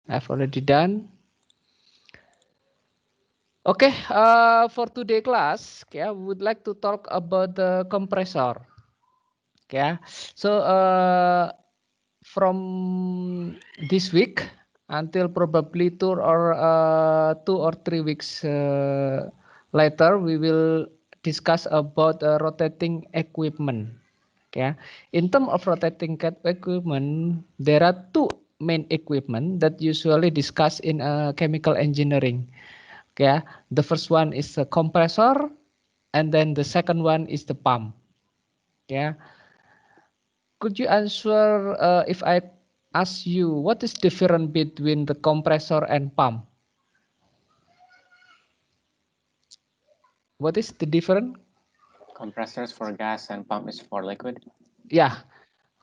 I've already done. Okay, for today class, okay, I would like to talk about the compressor. Okay, so from this week until probably 2 or 3 weeks later, we will discuss about rotating equipment. Okay, in terms of rotating equipment, there are two main equipment that usually discussed in chemical engineering. Okay, the first one is a compressor, and then the second one is the pump. Okay, could you answer if I ask you what is different between the compressor and pump? What is the difference? Compressors for gas and pump is for liquid. Yeah,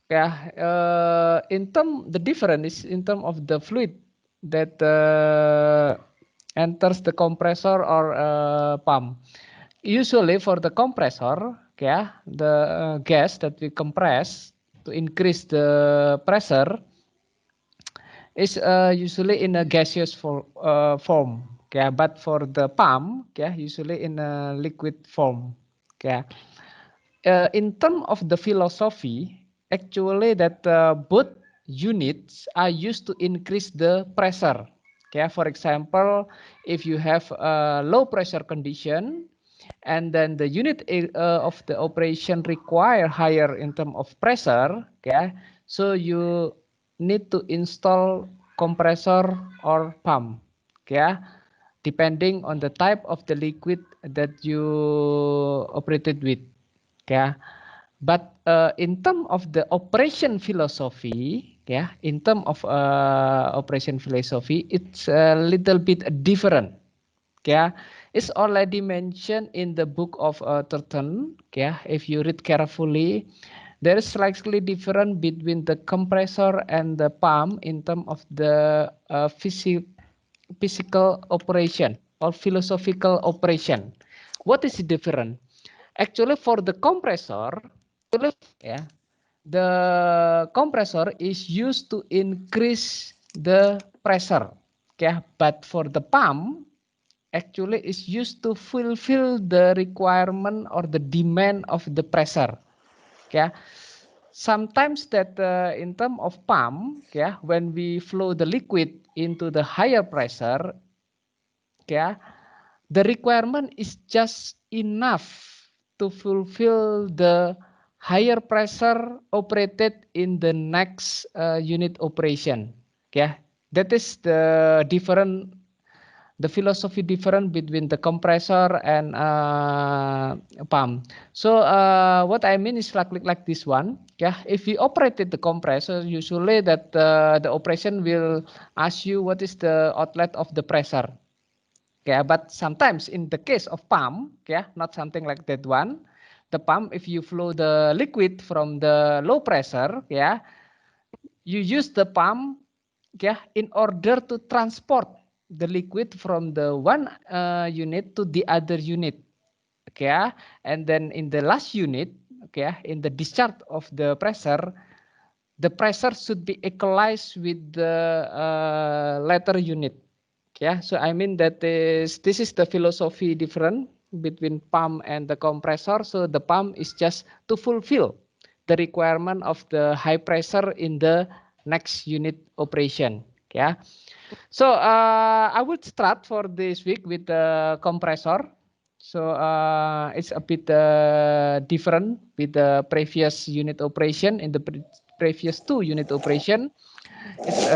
yeah. In term, the difference is in term of the fluid that enters the compressor or pump. Usually for the compressor, yeah, the gas that we compress to increase the pressure is usually in a gaseous form. Okay, but for the pump, okay, usually in a liquid form. Okay. In terms of the philosophy, actually that both units are used to increase the pressure. Okay, for example, if you have a low pressure condition, and then the unit of the operation require higher in terms of pressure, okay, so you need to install compressor or pump, okay, depending on the type of the liquid that you operated with. Yeah, but in term of the operation philosophy, yeah, in term of operation philosophy, it's a little bit different. Yeah, it's already mentioned in the book of Turton. Yeah, if you read carefully, there is slightly different between the compressor and the pump in term of the physical operation or philosophical operation. What is different? Actually, for the compressor, yeah, the compressor is used to increase the pressure. Okay, but for the pump, actually is used to fulfill the requirement or the demand of the pressure. Okay, sometimes that in term of pump, yeah, when we flow the liquid into the higher pressure, yeah, the requirement is just enough to fulfill the higher pressure operated in the next unit operation. Yeah, that is the different, the philosophy different between the compressor and pump. So what I mean is like this one. Yeah, if we operated the compressor, usually that the operation will ask you what is the outlet of the pressure. Yeah, but sometimes in the case of pump, yeah, not something like that one. The pump, if you flow the liquid from the low pressure, yeah, you use the pump, yeah, in order to transport the liquid from the one unit to the other unit. Okay, and then in the last unit, okay, in the discharge of the pressure should be equalized with the latter unit. Yeah, so I mean that this is the philosophy different between pump and the compressor. So the pump is just to fulfill the requirement of the high pressure in the next unit operation. Yeah. So I would start for this week with the compressor. So it's a bit different with the previous unit operation. In the previous two unit operation, it's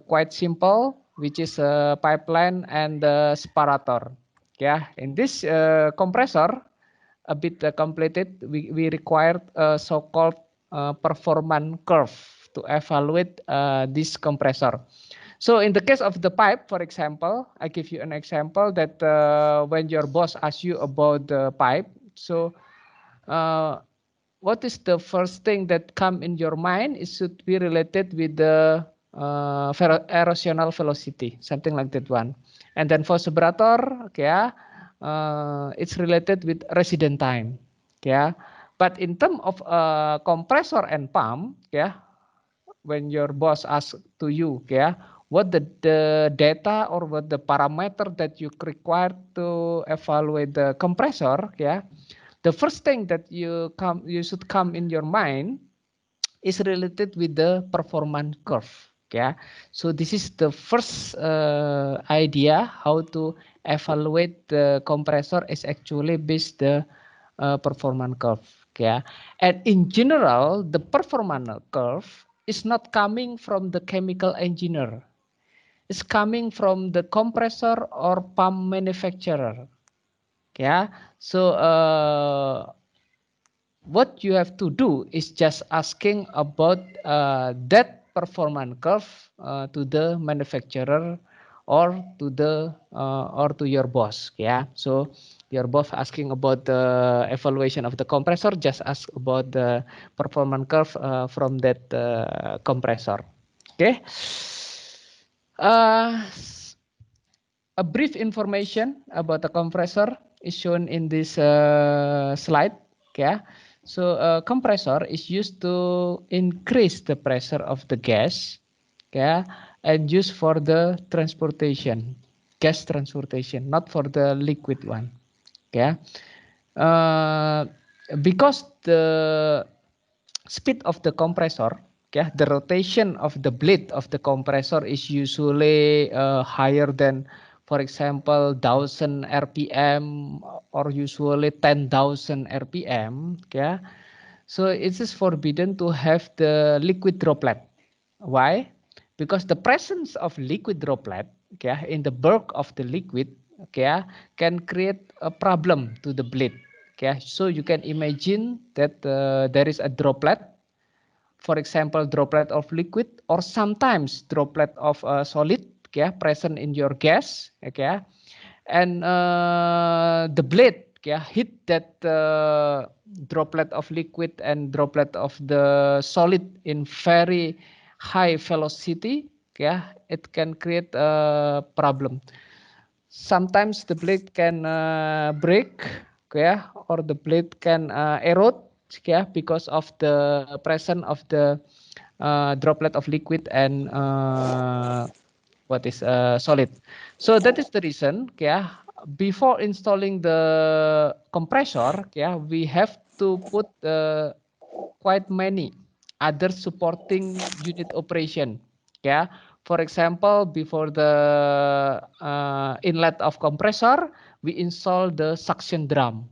quite simple, which is a pipeline and the separator. Yeah, in this compressor, a bit completed, we required a so-called performance curve to evaluate this compressor. So in the case of the pipe, for example, I give you an example that when your boss asks you about the pipe, so uh, what is the first thing that come in your mind? It should be related with the erosional velocity, something like that one. And then for separator, okay, it's related with resident time, okay. But in terms of compressor and pump, yeah, when your boss asks to you, yeah, what the data or what the parameter that you require to evaluate the compressor, yeah, the first thing that you should come in your mind is related with the performance curve. Yeah, so this is the first idea how to evaluate the compressor is actually based the performance curve. Yeah, and in general, the performance curve is not coming from the chemical engineer. It's coming from the compressor or pump manufacturer. Yeah, so what you have to do is just asking about that performance curve to the manufacturer or to the or to your boss. Yeah, so your boss asking about the evaluation of the compressor, just ask about the performance curve from that compressor. Okay. uh, a brief information about the compressor is shown in this slide. Yeah, so a compressor is used to increase the pressure of the gas, yeah, and used for the transportation, gas transportation, not for the liquid one. Yeah, uh, because the speed of the compressor, yeah, the rotation of the blade of the compressor is usually higher than, for example, 1000 rpm or usually 10,000 rpm. Yeah, so it is forbidden to have the liquid droplet. Why? Because the presence of liquid droplet, okay, in the bulk of the liquid, okay, can create a problem to the blade. Okay, so you can imagine that there is a droplet, for example, droplet of liquid or sometimes droplet of solid, okay, present in your gas, okay, and the blade, okay, hit that droplet of liquid and droplet of the solid in very high velocity, okay, it can create a problem. Sometimes the blade can break, okay, or the blade can erode, okay, because of the presence of the droplet of liquid and what is solid. So that is the reason, okay, before installing the compressor, okay, we have to put quite many other supporting unit operation. Yeah, for example, before the inlet of compressor, we install the suction drum.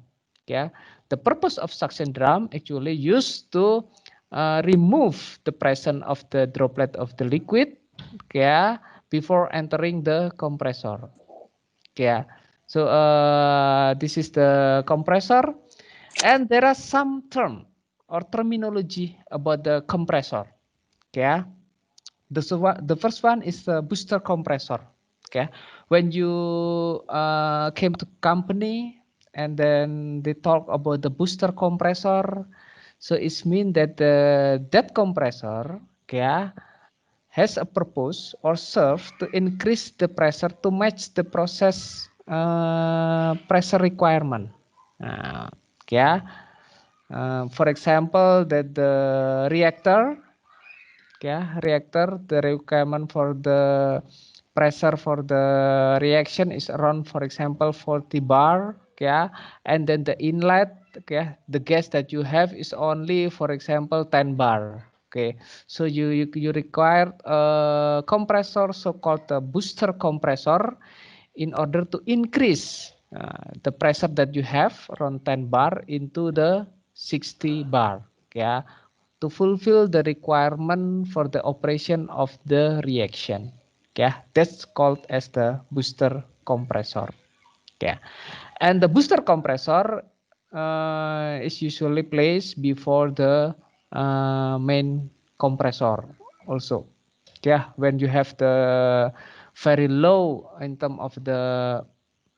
Yeah, the purpose of suction drum actually used to remove the presence of the droplet of the liquid, yeah, before entering the compressor. Yeah, so this is the compressor, and there are some term or terminology about the compressor. Okay, the first one is the booster compressor. Okay, when you came to company and then they talk about the booster compressor, so it means that that compressor, okay, has a purpose or serve to increase the pressure to match the process pressure requirement. Yeah. For example, that the reactor, yeah, reactor, the requirement for the pressure for the reaction is around, for example, 40 bar, yeah, and then the inlet, okay, the gas that you have is only, for example, 10 bar. Okay, so you require a compressor, so-called a booster compressor, in order to increase the pressure that you have around 10 bar into the 60 bar. Yeah, to fulfill the requirement for the operation of the reaction. Yeah, that's called as the booster compressor. Yeah, and the booster compressor is usually placed before the main compressor also. Yeah, when you have the very low in terms of the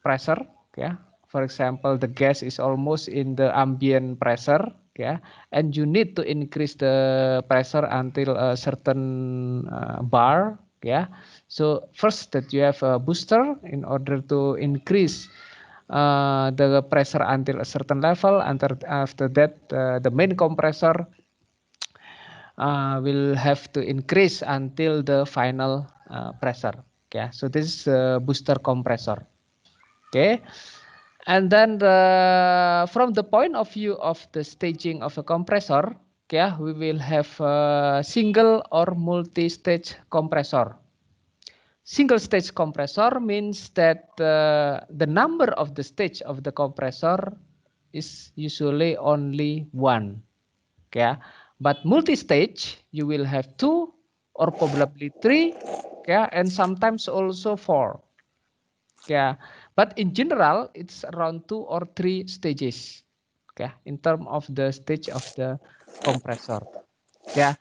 pressure, yeah, for example, the gas is almost in the ambient pressure, yeah, and you need to increase the pressure until a certain bar, yeah. So first that you have a booster in order to increase the pressure until a certain level. After that, the main compressor will have to increase until the final pressure. Okay, so this is a booster compressor. Okay, and then from the point of view of the staging of a compressor, okay, we will have a single or multi-stage compressor. Single stage compressor means that the number of the stage of the compressor is usually only one. Okay, but multi-stage you will have two or probably three, okay, and sometimes also four. Okay, but in general it's around 2 or 3 stages. Okay, in terms of the stage of the compressor. Yeah,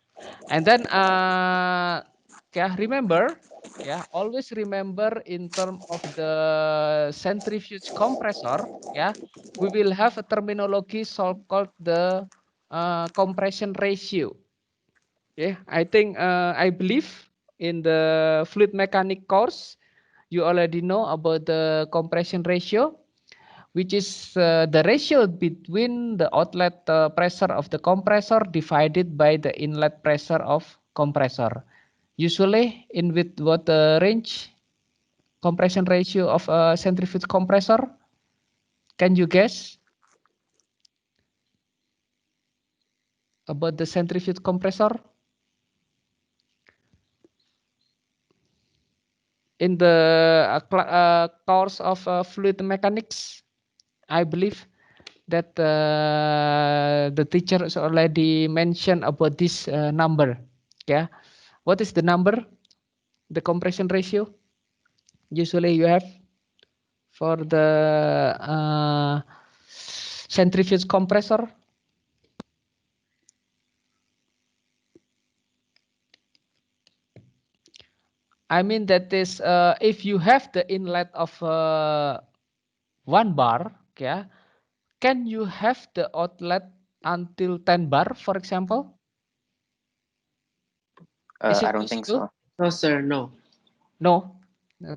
and then yeah, remember, yeah, always remember in terms of the centrifuge compressor, yeah, we will have a terminology so called the compression ratio. Yeah, I think I believe in the fluid mechanics course you already know about the compression ratio, which is the ratio between the outlet pressure of the compressor divided by the inlet pressure of compressor. Usually in with what range compression ratio of a centrifuge compressor? Can you guess about the centrifuge compressor? In the course of fluid mechanics, I believe that the teacher has already mentioned about this number. Yeah, what is the number? The compression ratio usually you have for the centrifuge compressor. I mean that is if you have the inlet of 1 bar, yeah, can you have the outlet until 10 bar, for example? Is I it don't think possible? so. No, sir, no. No.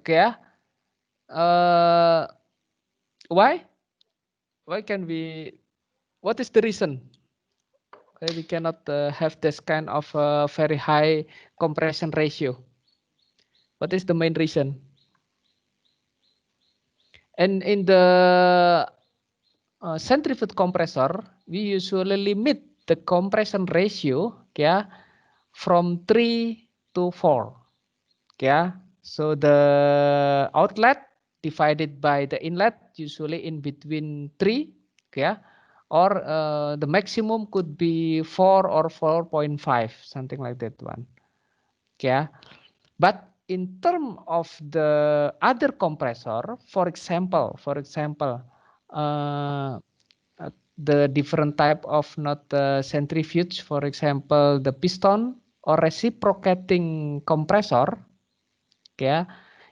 Okay. Uh, why? Why can we? What is the reason why we cannot have this kind of very high compression ratio? What is the main reason? And in the centrifuge compressor, we usually limit the compression ratio, yeah, from 3 to 4. Yeah, so the outlet divided by the inlet usually in between 3, yeah, or the maximum could be 4 or 4.5, something like that one. Yeah, but in terms of the other compressor, for example, uh, the different type of not centrifuge, for example, the piston or reciprocating compressor, yeah,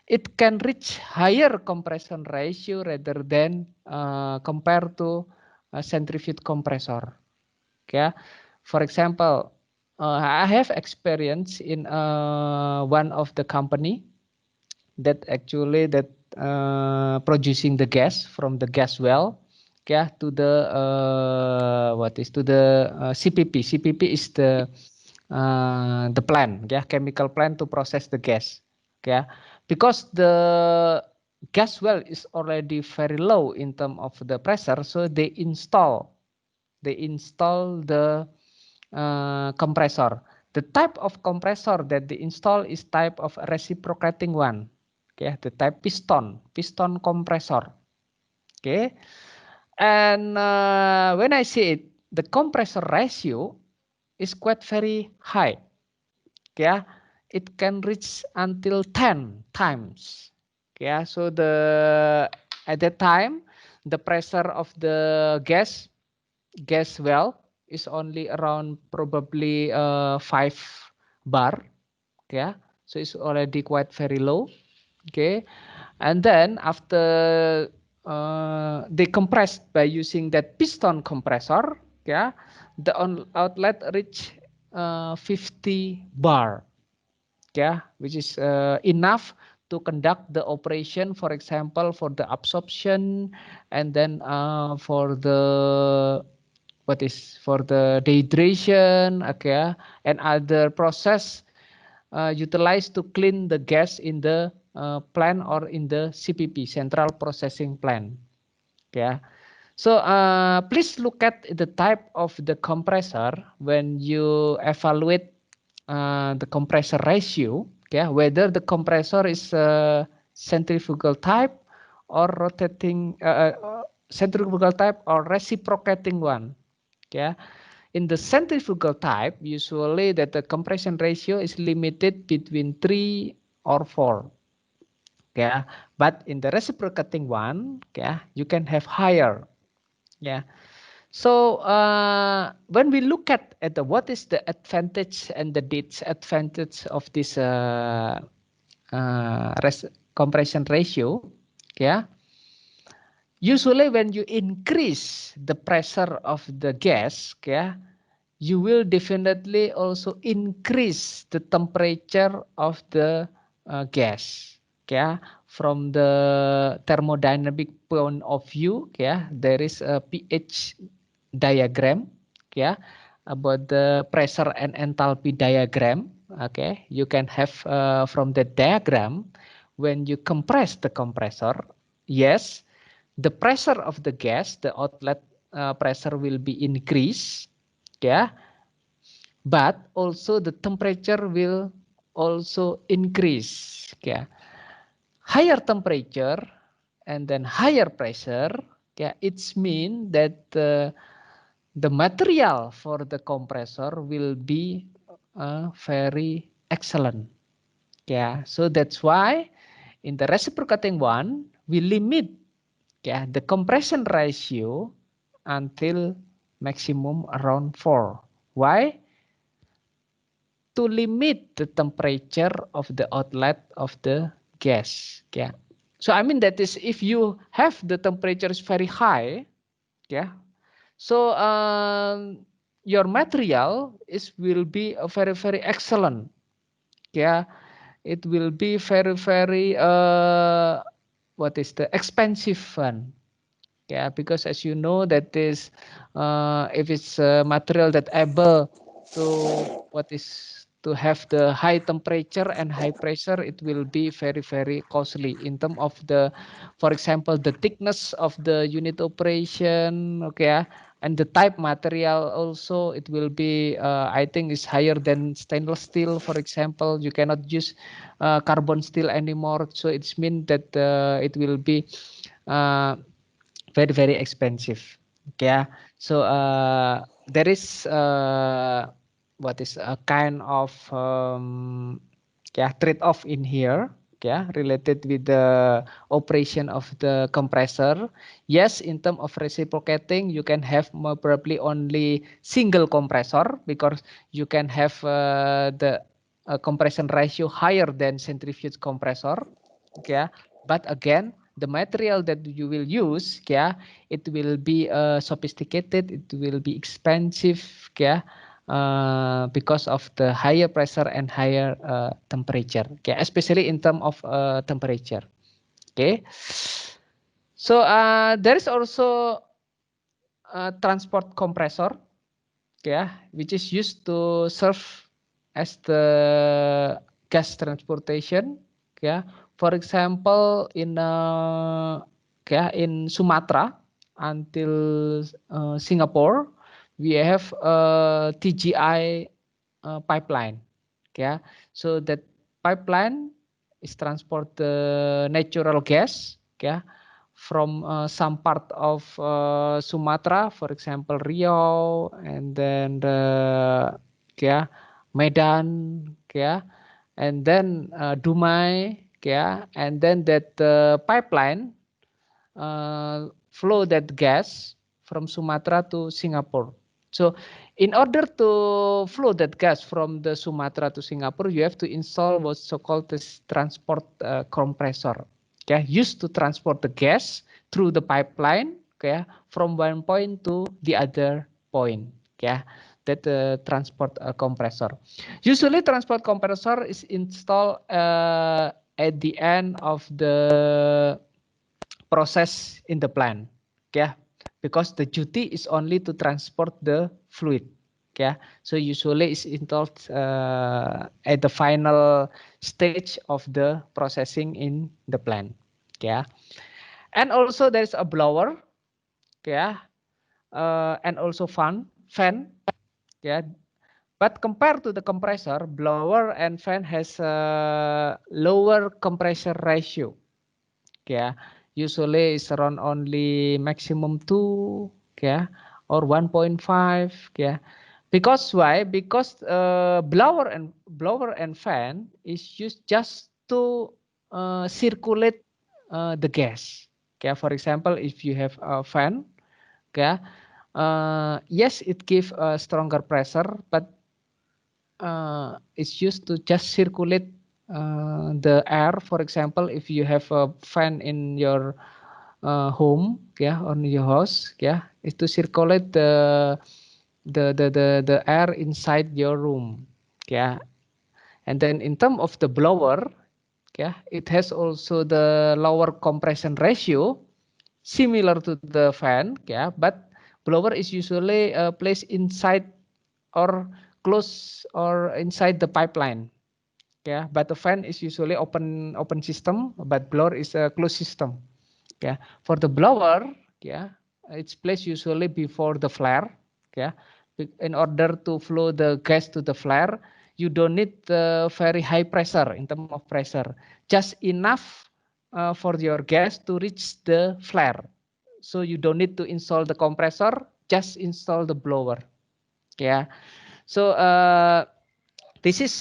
it can reach higher compression ratio rather than compared to a centrifuge compressor. Okay, for example, I have experience in one of the company that actually that producing the gas from the gas well, okay, to the what is to the CPP. CPP is the plant, yeah, chemical plant to process the gas. Okay, because the gas well is already very low in terms of the pressure, so they install the compressor. The type of compressor that they install is type of reciprocating one. Okay, the type piston compressor. Okay, and when I see it, the compressor ratio is quite very high. Yeah, it can reach until 10 times. Yeah, so the at that time the pressure of the gas well is only around probably 5 bar. Yeah, so it's already quite very low. Okay, and then after they compressed by using that piston compressor, yeah, the outlet reach 50 bar, yeah, which is enough to conduct the operation, for example, for the absorption and then for the what is for the dehydration, okay, and other process utilized to clean the gas in the plant or in the CPP, Central Processing Plant. Okay. So please look at the type of the compressor when you evaluate the compressor ratio. Okay, whether the compressor is centrifugal type or rotating centrifugal type or reciprocating one. Okay. In the centrifugal type, usually that the compression ratio is limited between 3 or 4. Yeah, but in the reciprocating one, yeah, you can have higher. Yeah. So when we look at the what is the advantage and the disadvantage of this compression ratio, yeah. Usually when you increase the pressure of the gas, yeah, you will definitely also increase the temperature of the gas. Yeah, from the thermodynamic point of view, yeah, there is a pH diagram, yeah, about the pressure and enthalpy diagram. Okay, you can have from the diagram when you compress the compressor, yes, the pressure of the gas, the outlet pressure will be increased, yeah, but also the temperature will also increase, yeah. Higher temperature and then higher pressure, yeah, it's mean that the material for the compressor will be very excellent, yeah. So that's why in the reciprocating one we limit, yeah, the compression ratio until maximum around 4. Why? To limit the temperature of the outlet of the gas. Yeah. So I mean that is if you have the temperature is very high, yeah. So your material is will be a very excellent. Yeah. It will be very what is the expensive one. Yeah, because as you know that is if it's a material that able to what is to have the high temperature and high pressure, it will be very costly in terms of the, for example, the thickness of the unit operation, okay, and the type material also it will be I think is higher than stainless steel, for example. You cannot use carbon steel anymore, so it's mean that it will be uh, very expensive. Yeah. So there is what is a kind of yeah, trade-off in here. Yeah, related with the operation of the compressor. Yes, in terms of reciprocating, you can have more probably only single compressor because you can have the compression ratio higher than centrifuge compressor. Yeah, but again, the material that you will use, yeah, it will be sophisticated, it will be expensive, yeah, because of the higher pressure and higher temperature, okay, especially in terms of temperature. Okay, so there is also a transport compressor, yeah, which is used to serve as the gas transportation, yeah. For example, in yeah, in Sumatra until Singapore, we have a TGI pipeline, yeah. So that pipeline is transport the natural gas, yeah, from some part of Sumatra, for example, Riau, and then yeah, Medan, yeah, and then Dumai, yeah, and then that pipeline flow that gas from Sumatra to Singapore. So in order to flow that gas from the Sumatra to Singapore, you have to install what's so-called this transport compressor. Okay, used to transport the gas through the pipeline, okay, from one point to the other point. Okay, that transport compressor. Usually, transport compressor is installed at the end of the process in the plant. Okay, because the duty is only to transport the fluid. Yeah, so usually it's installed at the final stage of the processing in the plant. Yeah, and also there's a blower. Yeah, and also fan. Yeah, but compared to the compressor, blower and fan has a lower compressor ratio. Yeah, usually it's around only maximum 2, yeah, or 1.5, yeah. Because why? Because blower and fan is used just to circulate the gas. Okay, for example, if you have a fan, okay, yes, it gives a stronger pressure, but it's used to just circulate the air. For example, if you have a fan in your home, yeah, on your house, yeah, is to circulate the air inside your room, yeah. And then in terms of the blower, yeah, it has also the lower compression ratio, similar to the fan, yeah, but blower is usually placed inside or close or inside the pipeline. Yeah, but the fan is usually open system, but blower is a closed system. Yeah, for the blower, yeah, it's placed usually before the flare. Yeah, in order to flow the gas to the flare, you don't need very high pressure in terms of pressure, just enough for your gas to reach the flare. So you don't need to install the compressor, just install the blower. Yeah, so this is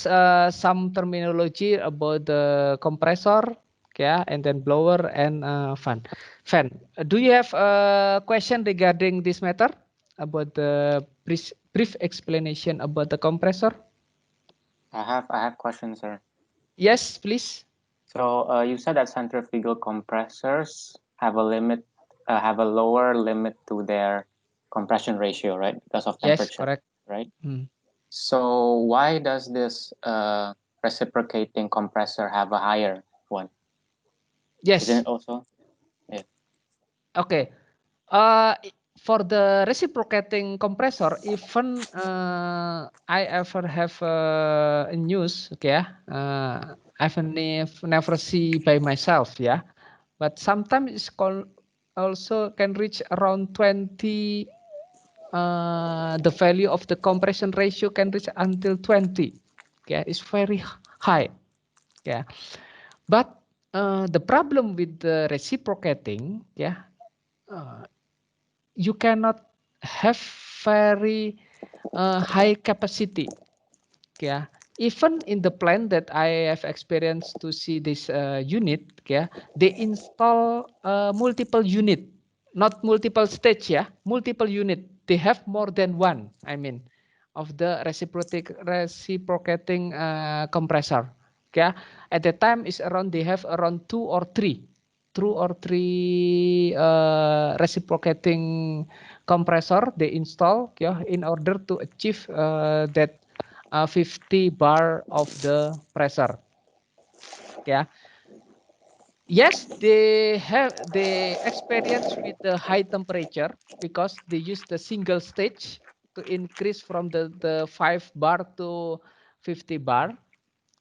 some terminology about the compressor, yeah, and then blower and fan. Fan. Do you have a question regarding this matter about the brief explanation about the compressor? I have questions, sir. Yes, please. So you said that centrifugal compressors have a limit, have a lower limit to their compression ratio, right? Because of Yes, temperature, correct. right? Hmm. So why does this reciprocating compressor have a higher one? Isn't Yes. it also? Yeah. Okay. For the reciprocating compressor, even I ever have news, okay, I've never see by myself, yeah, but sometimes it's called also can reach around 20. The value of the compression ratio can reach until 20. Okay, it's very high. Yeah, but the problem with the reciprocating, yeah, uh, you cannot have very high capacity. Yeah, even in the plant that I have experienced to see this unit, yeah, they install multiple unit, not multiple stage, yeah, multiple unit. They have more than one. I mean, of the reciprocating compressor. Yeah, at the time is around they have around two or three reciprocating compressor they install, yeah, in order to achieve that 50 bar of the pressure. Yeah. Yes, they experience with the high temperature because they use the single stage to increase from the 5 bar to 50 bar.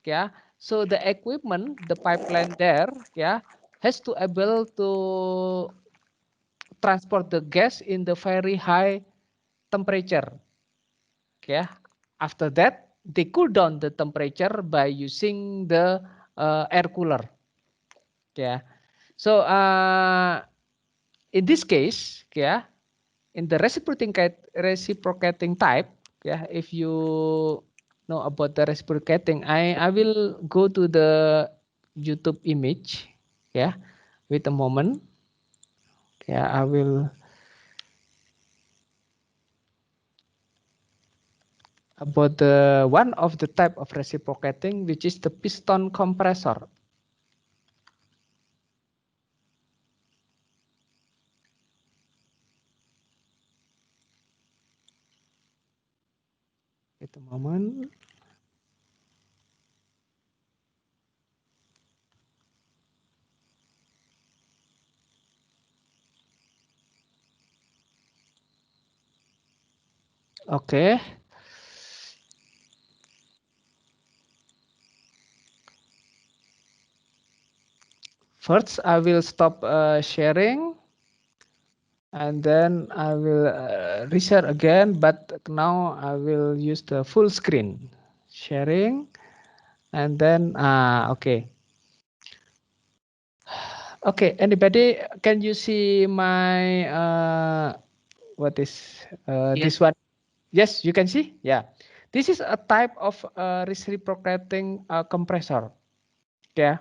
Yeah. So the equipment, the pipeline there, yeah, has to able to transport the gas in the very high temperature. Yeah. After that, they cool down the temperature by using the air cooler. Yeah. So in this case, yeah, in the reciprocating type, yeah, if you know about the reciprocating, I will go to the YouTube image. Yeah. Wait a moment. Yeah, I will about the one of the type of reciprocating, which is the piston compressor. Wait a moment. Okay. First, I will stop sharing, and then I will reshare again, but now I will use the full screen sharing, and then okay. Okay, anybody, can you see my what is this one? Yes, you can see. Yeah, this is a type of reciprocating compressor. Yeah.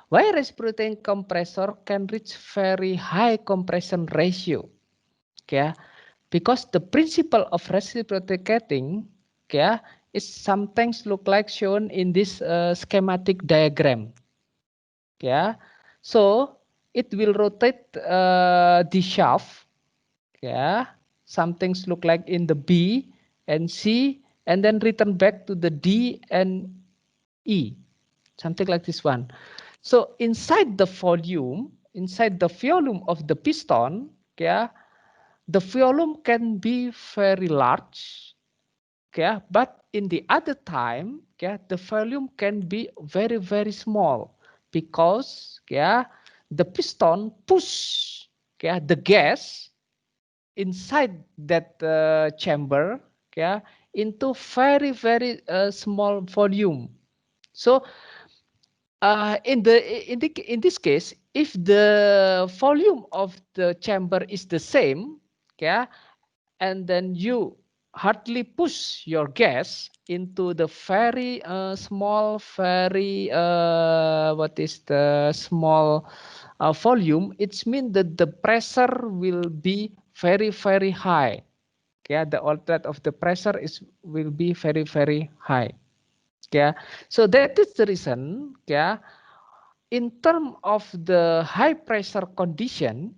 Why reciprocating compressor can reach very high compression ratio? Yeah, because the principle of reciprocating, yeah, is sometimes look like shown in this schematic diagram. Yeah, so it will rotate the shaft. Yeah, some things look like in the B and C, and then return back to the D and E, something like this one. So inside the volume of the piston, yeah, the volume can be very large, yeah, but in the other time, yeah, the volume can be very small because, yeah, the piston push, yeah, the gas inside that chamber, yeah, into very small volume. So in this case, if the volume of the chamber is the same, yeah, and then you hardly push your gas into the very small, very what is the small volume, it means that the pressure will be very high. Yeah, the outlet of the pressure will be very high. Yeah, so that is the reason. Yeah, in terms of the high pressure condition,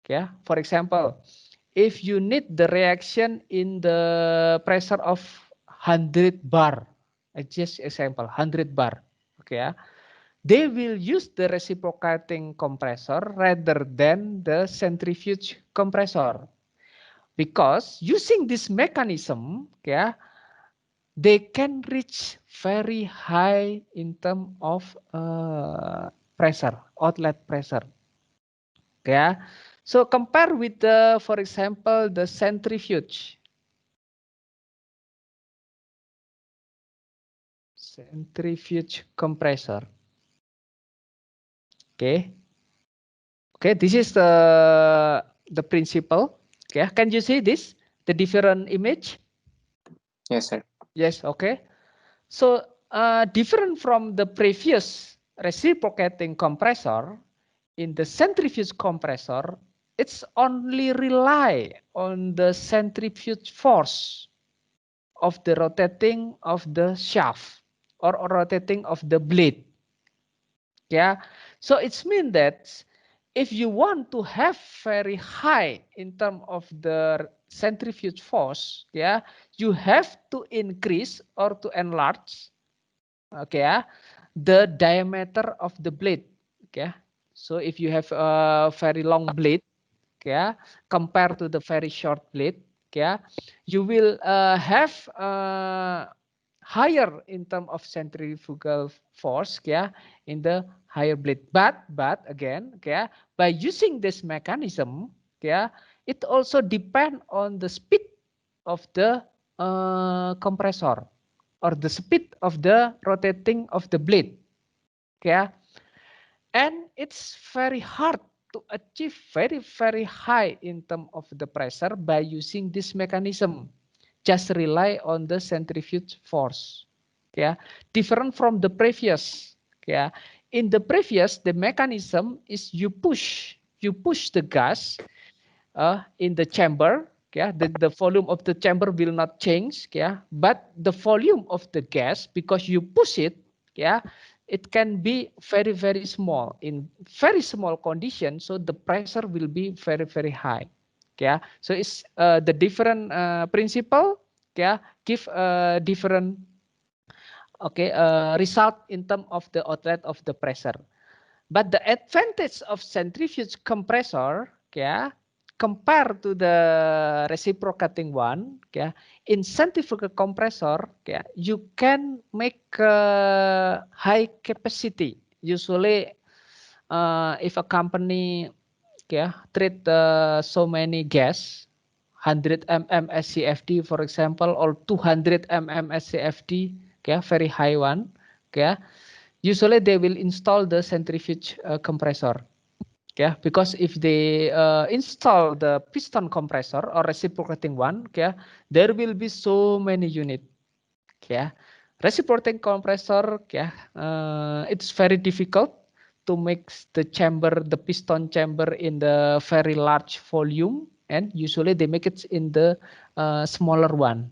yeah, for example, if you need the reaction in the pressure of 100 bar, just example 100 bar, okay, yeah, they will use the reciprocating compressor rather than the centrifuge compressor, because using this mechanism, yeah, they can reach very high in terms of pressure, outlet pressure. Yeah. So compare with the, for example, the centrifuge. Centrifuge compressor. Okay. Okay, this is the principle. Okay, can you see this? The different image? Yes, sir. Yes, okay. So different from the previous reciprocating compressor, in the centrifuge compressor, it's only rely on the centrifuge force of the rotating of the shaft or rotating of the blade. Yeah, so it's mean that if you want to have very high in terms of the centrifuge force, yeah, you have to increase or to enlarge, okay, yeah, the diameter of the blade. Okay, so if you have a very long blade, okay, compared to the very short blade, okay, you will have higher in terms of centrifugal force, yeah, in the higher blade. But again, okay, by using this mechanism, yeah, it also depend on the speed of the compressor or the speed of the rotating of the blade, okay, and it's very hard to achieve very high in terms of the pressure by using this mechanism. Just rely on the centrifuge force. Yeah, different from the previous. Yeah, in the previous, the mechanism is you push the gas in the chamber. Yeah, the volume of the chamber will not change. Yeah, but the volume of the gas, because you push it, yeah, it can be very small in very small condition. So the pressure will be very high. Yeah, so it's the different principle. Yeah, give different okay result in terms of the outlet of the pressure. But the advantage of centrifuge compressor, yeah, compared to the reciprocating one, yeah, in centrifugal compressor, yeah, you can make high capacity. Usually, if a company, yeah, treat so many gas, 100 mm SCFD, for example, or 200 mm SCFD, yeah, very high one, yeah. Usually they will install the centrifuge compressor. Yeah, because if they install the piston compressor or reciprocating one, yeah, there will be so many unit. Yeah, reciprocating compressor, yeah, it's very difficult to make the piston chamber in the very large volume, and usually they make it in the smaller one.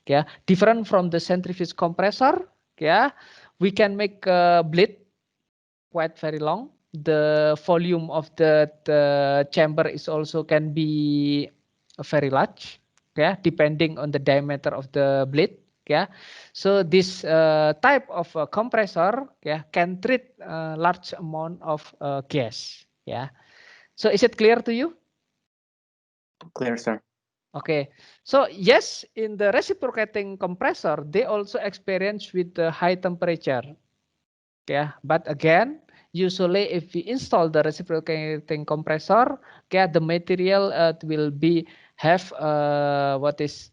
Yeah, different from the centrifuge compressor. Yeah, we can make a blade quite very long. The volume of the chamber is also can be very large, yeah, depending on the diameter of the blade. Yeah, so this type of compressor, yeah, can treat a large amount of gas. Yeah, so is it clear to you? Clear, sir. Okay, so yes, in the reciprocating compressor, they also experience with the high temperature. Yeah, but again, usually if we install the reciprocating compressor, okay, the material will be have what is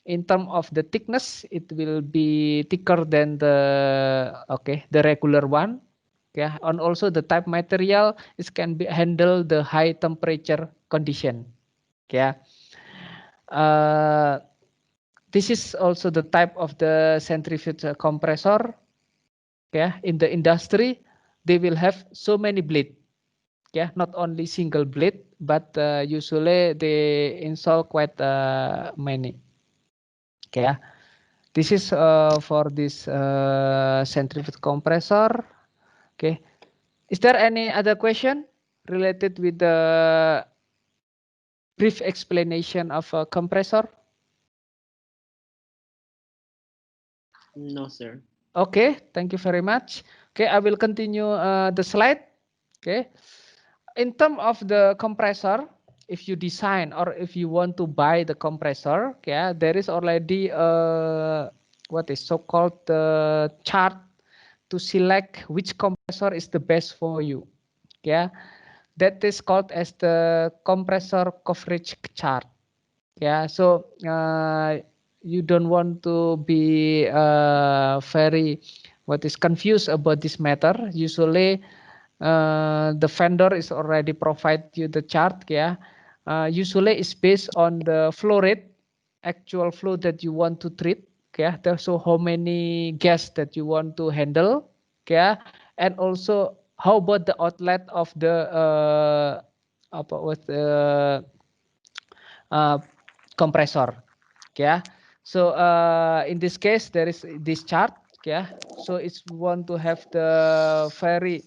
in terms of the thickness, it will be thicker than the regular one. Yeah, and also the type material is can be handle the high temperature condition. Yeah, uh, this is also the type of the centrifuge compressor. Yeah, in the industry, they will have so many blade. Yeah, not only single blade, but usually they install quite many. Yeah, this is for this centrifuge compressor. Okay, is there any other question related with the brief explanation of a compressor? No, sir. Okay, thank you very much. Okay, I will continue the slide. Okay, in terms of the compressor, if you design or if you want to buy the compressor, yeah, there is already what is so-called the chart to select which compressor is the best for you. Yeah, that is called as the compressor coverage chart. Yeah, so you don't want to be very what is confused about this matter. Usually the vendor is already provide you the chart. Yeah, usually it's based on the flow rate, actual flow that you want to treat. Yeah, so how many gas that you want to handle. Yeah, and also how about the outlet of the apa was uh, compressor. Yeah, so in this case there is this chart. Yeah, so it's want to have the very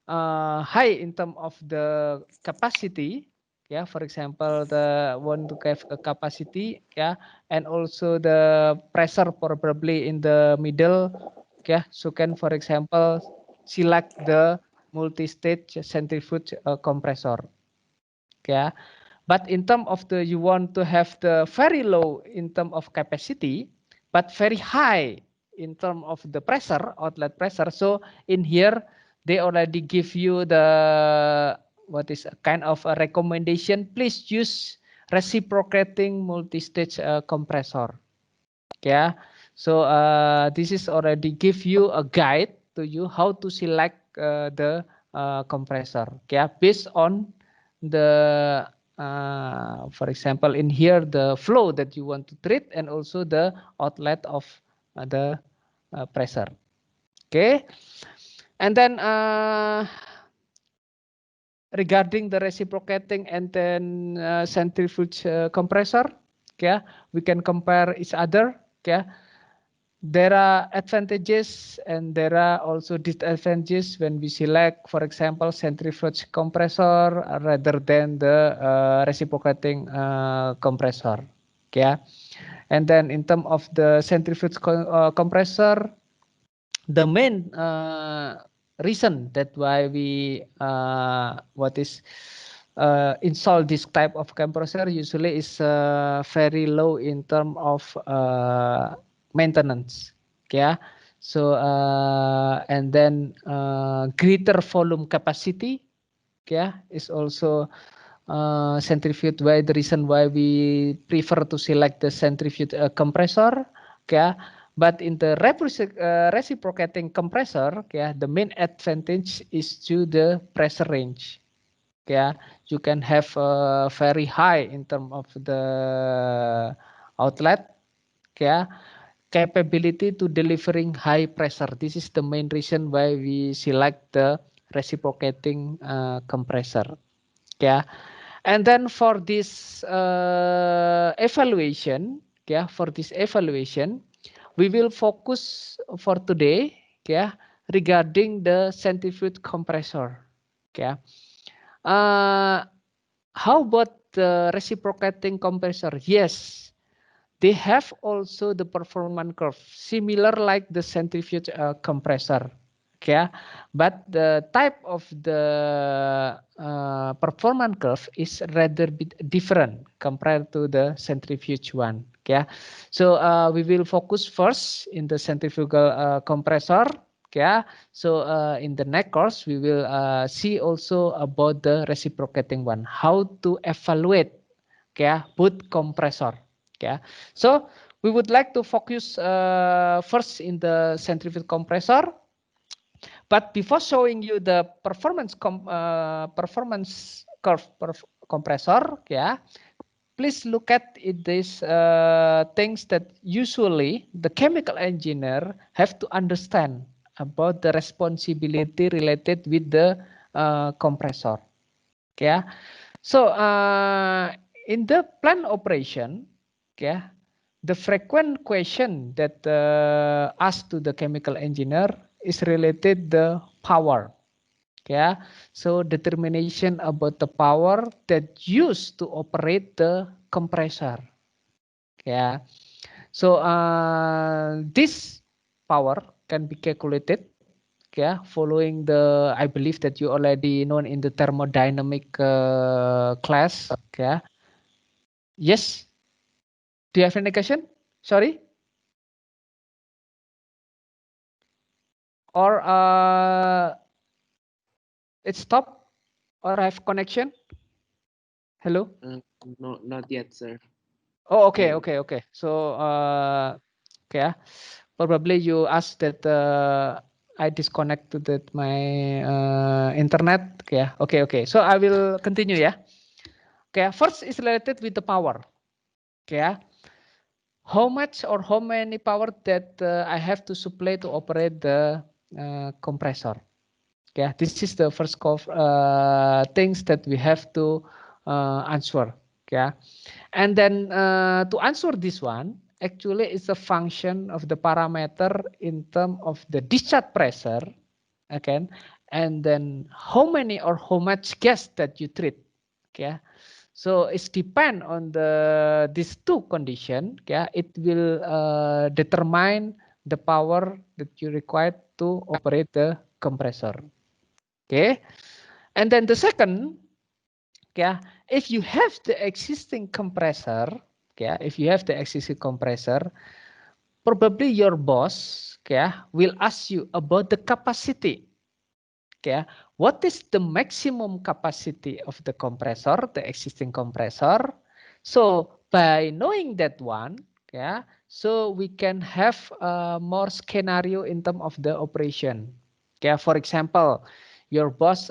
high in terms of the capacity. Yeah, for example, the want to have a capacity. Yeah, and also the pressure probably in the middle. Yeah, so can for example select the multi-stage centrifuge compressor. Yeah, but in terms of the you want to have the very low in terms of capacity, but very high in terms of the pressure, outlet pressure. So in here they already give you the what is a kind of a recommendation. Please use reciprocating multi-stage compressor. Yeah. So this is already give you a guide to you how to select the compressor. Yeah, based on the for example in here the flow that you want to treat and also the outlet of the pressure. Okay, and then regarding the reciprocating and then centrifuge compressor, yeah, we can compare each other. Yeah, there are advantages and there are also disadvantages when we select, for example, centrifuge compressor rather than the reciprocating compressor. Yeah, and then in terms of the centrifuge compressor, the main reason that why we what is install this type of compressor usually is very low in terms of maintenance. Yeah. So and then greater volume capacity, yeah, is also centrifuge. Why the reason why we prefer to select the centrifuge compressor, yeah. But in the reciprocating compressor, yeah, the main advantage is to the pressure range. Yeah, you can have very high in terms of the outlet, yeah, capability to delivering high pressure. This is the main reason why we select the reciprocating compressor. Yeah, and then for this evaluation, yeah, for this evaluation, we will focus for today, yeah, regarding the centrifuge compressor. Yeah. How about the reciprocating compressor? Yes, they have also the performance curve, similar like the centrifuge compressor. Okay, but the type of the performance curve is rather bit different compared to the centrifuge one. Okay, so we will focus first in the centrifugal compressor. Okay, so in the next course we will see also about the reciprocating one, how to evaluate, okay, both compressor. Okay, so we would like to focus first in the centrifugal compressor. But before showing you the performance curve compressor, yeah, please look at it, these things that usually the chemical engineer have to understand about the responsibility related with the compressor. Okay, so in the plant operation, okay, the frequent question that asked to the chemical engineer is related the power. Okay, so determination about the power that used to operate the compressor. Okay, so this power can be calculated, yeah, following the, I believe that you already known in the thermodynamic class. Okay, yes, do you have any question? Sorry, or it stop, or I have connection? Hello. No, not yet, sir. Oh, okay. So okay, probably you asked that I disconnected my internet. Okay. So I will continue, yeah. Okay, first is related with the power. Okay, how much or how many power that I have to supply to operate the compressor. Okay, this is the first things that we have to answer. Okay, and then to answer this one, actually it's a function of the parameter in terms of the discharge pressure, again, and then how many or how much gas that you treat. Okay, so it's depend on the these two condition. Yeah, it will determine the power that you require to operate the compressor. Okay, and then the second, yeah, if you have the existing compressor, yeah, if you have the existing compressor, probably your boss, yeah, will ask you about the capacity. Okay, what is the maximum capacity of the compressor, the existing compressor? So by knowing that one, yeah, so we can have more scenario in terms of the operation. Okay, for example, your boss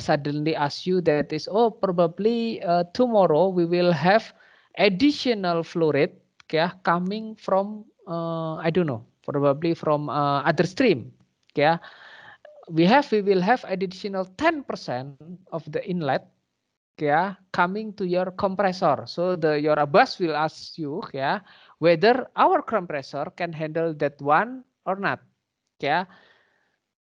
suddenly asks you that is, oh, probably tomorrow we will have additional flow rate, okay, coming from I don't know, probably from other stream. Okay, we will have additional 10% of the inlet, yeah, coming to your compressor. So your boss will ask you, yeah, whether our compressor can handle that one or not. Yeah,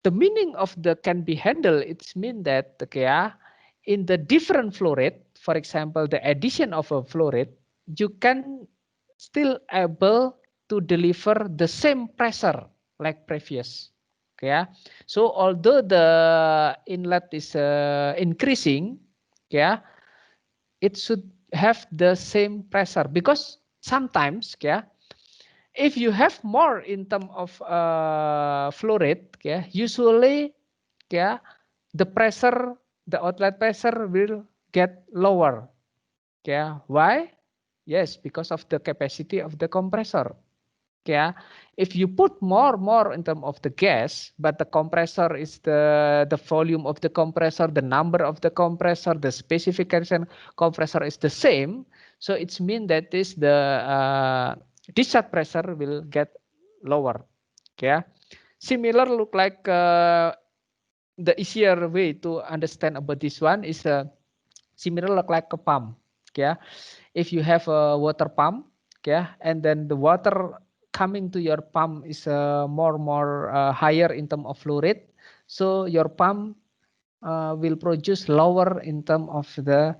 the meaning of the can be handled, it's mean that, yeah, in the different flow rate, for example, the addition of a flow rate, you can still able to deliver the same pressure like previous. Okay, so although the inlet is increasing, yeah, it should have the same pressure, because sometimes, yeah, if you have more in terms of flow rate, yeah, usually, yeah, the pressure, the outlet pressure will get lower. Yeah, why? Yes, because of the capacity of the compressor. Yeah, if you put more in terms of the gas, but the compressor is the volume of the compressor, the number of the compressor, the specification compressor is the same, so it's mean that is the discharge pressure will get lower. Yeah, similar look like the easier way to understand about this one is similar look like a pump. Yeah, if you have a water pump, yeah, and then the water coming to your pump is more higher in terms of flow rate, so your pump will produce lower in terms of the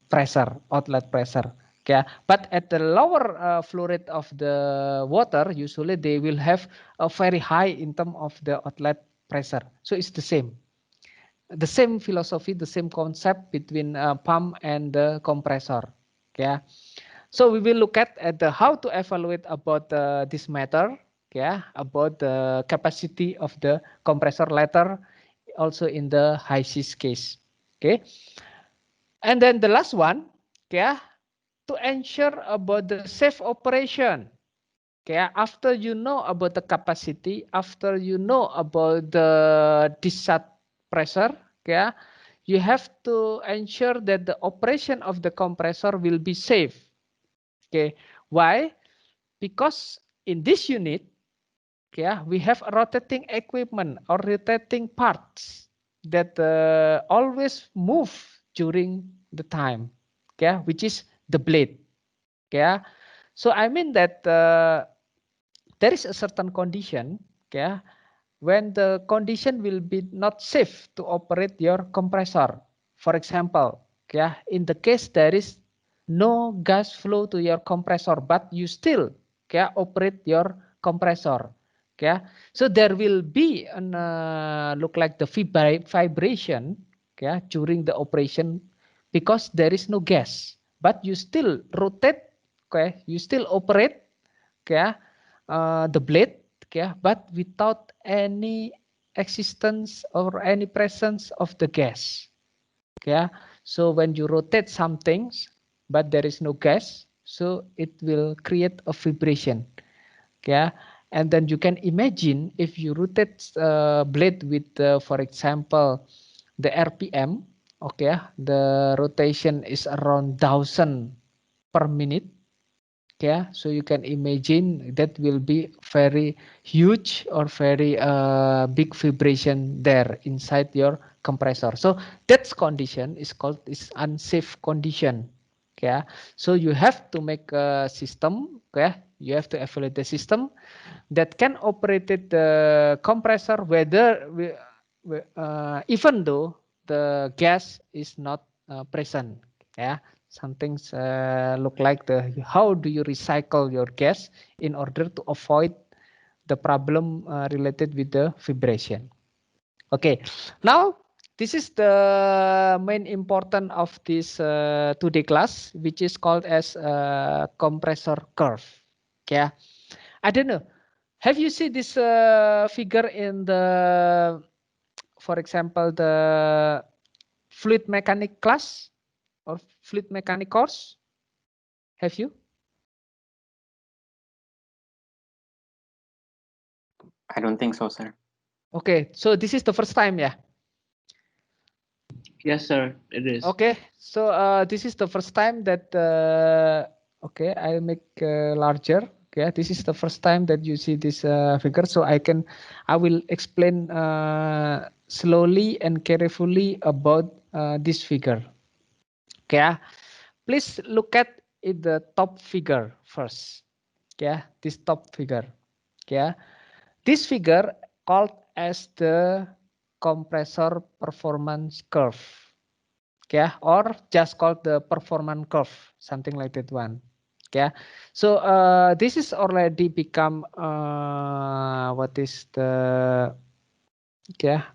pressure, outlet pressure. Yeah, but at the lower flow rate of the water, usually they will have a very high in terms of the outlet pressure. So it's the same philosophy, the same concept between pump and the compressor. Yeah. So we will look at the how to evaluate about this matter. Yeah, about the capacity of the compressor later, also in the HYSYS case. Okay. And then the last one, yeah, to ensure about the safe operation. Okay, after you know about the capacity, after you know about the discharge pressure, okay, you have to ensure that the operation of the compressor will be safe. Okay, why? Because in this unit, okay, we have a rotating equipment or rotating parts that always move during the time, okay, which is the blade. Okay, so I mean that there is a certain condition, okay, when the condition will be not safe to operate your compressor. For example, okay, in the case there is no gas flow to your compressor, but you still, okay, operate your compressor. Okay, so there will be an look like the vibration, okay, during the operation, because there is no gas, but you still rotate, okay, you still operate, okay, the blade, okay, but without any existence or any presence of the gas. Okay, so when you rotate some things, but there is no gas, so it will create a vibration. Okay, and then you can imagine if you rotate blade with, for example, the RPM. Okay, the rotation is around 1,000 per minute. Yeah, so you can imagine that will be very huge or very big vibration there inside your compressor. So that condition is called is unsafe condition. Yeah, so you have to make a system. Okay, you have to evaluate the system that can operate the compressor whether even though the gas is not present. Yeah, some things look like the how do you recycle your gas in order to avoid the problem related with the vibration. Okay, now this is the main important of this today class, which is called as compressor curve. Okay, I don't know. Have you seen this figure in the, for example, the fluid mechanic class or fluid mechanic course? Have you? I don't think so, sir. Okay, so this is the first time, yeah. Yes, sir. It is. Okay, so this is the first time that okay, I'll make larger. Okay, this is the first time that you see this figure, so I will explain slowly and carefully about this figure. Okay, please look at the top figure first. Okay, this top figure. Okay, this figure called as the compressor performance curve. Okay, or just called the performance curve, something like that one. Okay, so this is already become what is the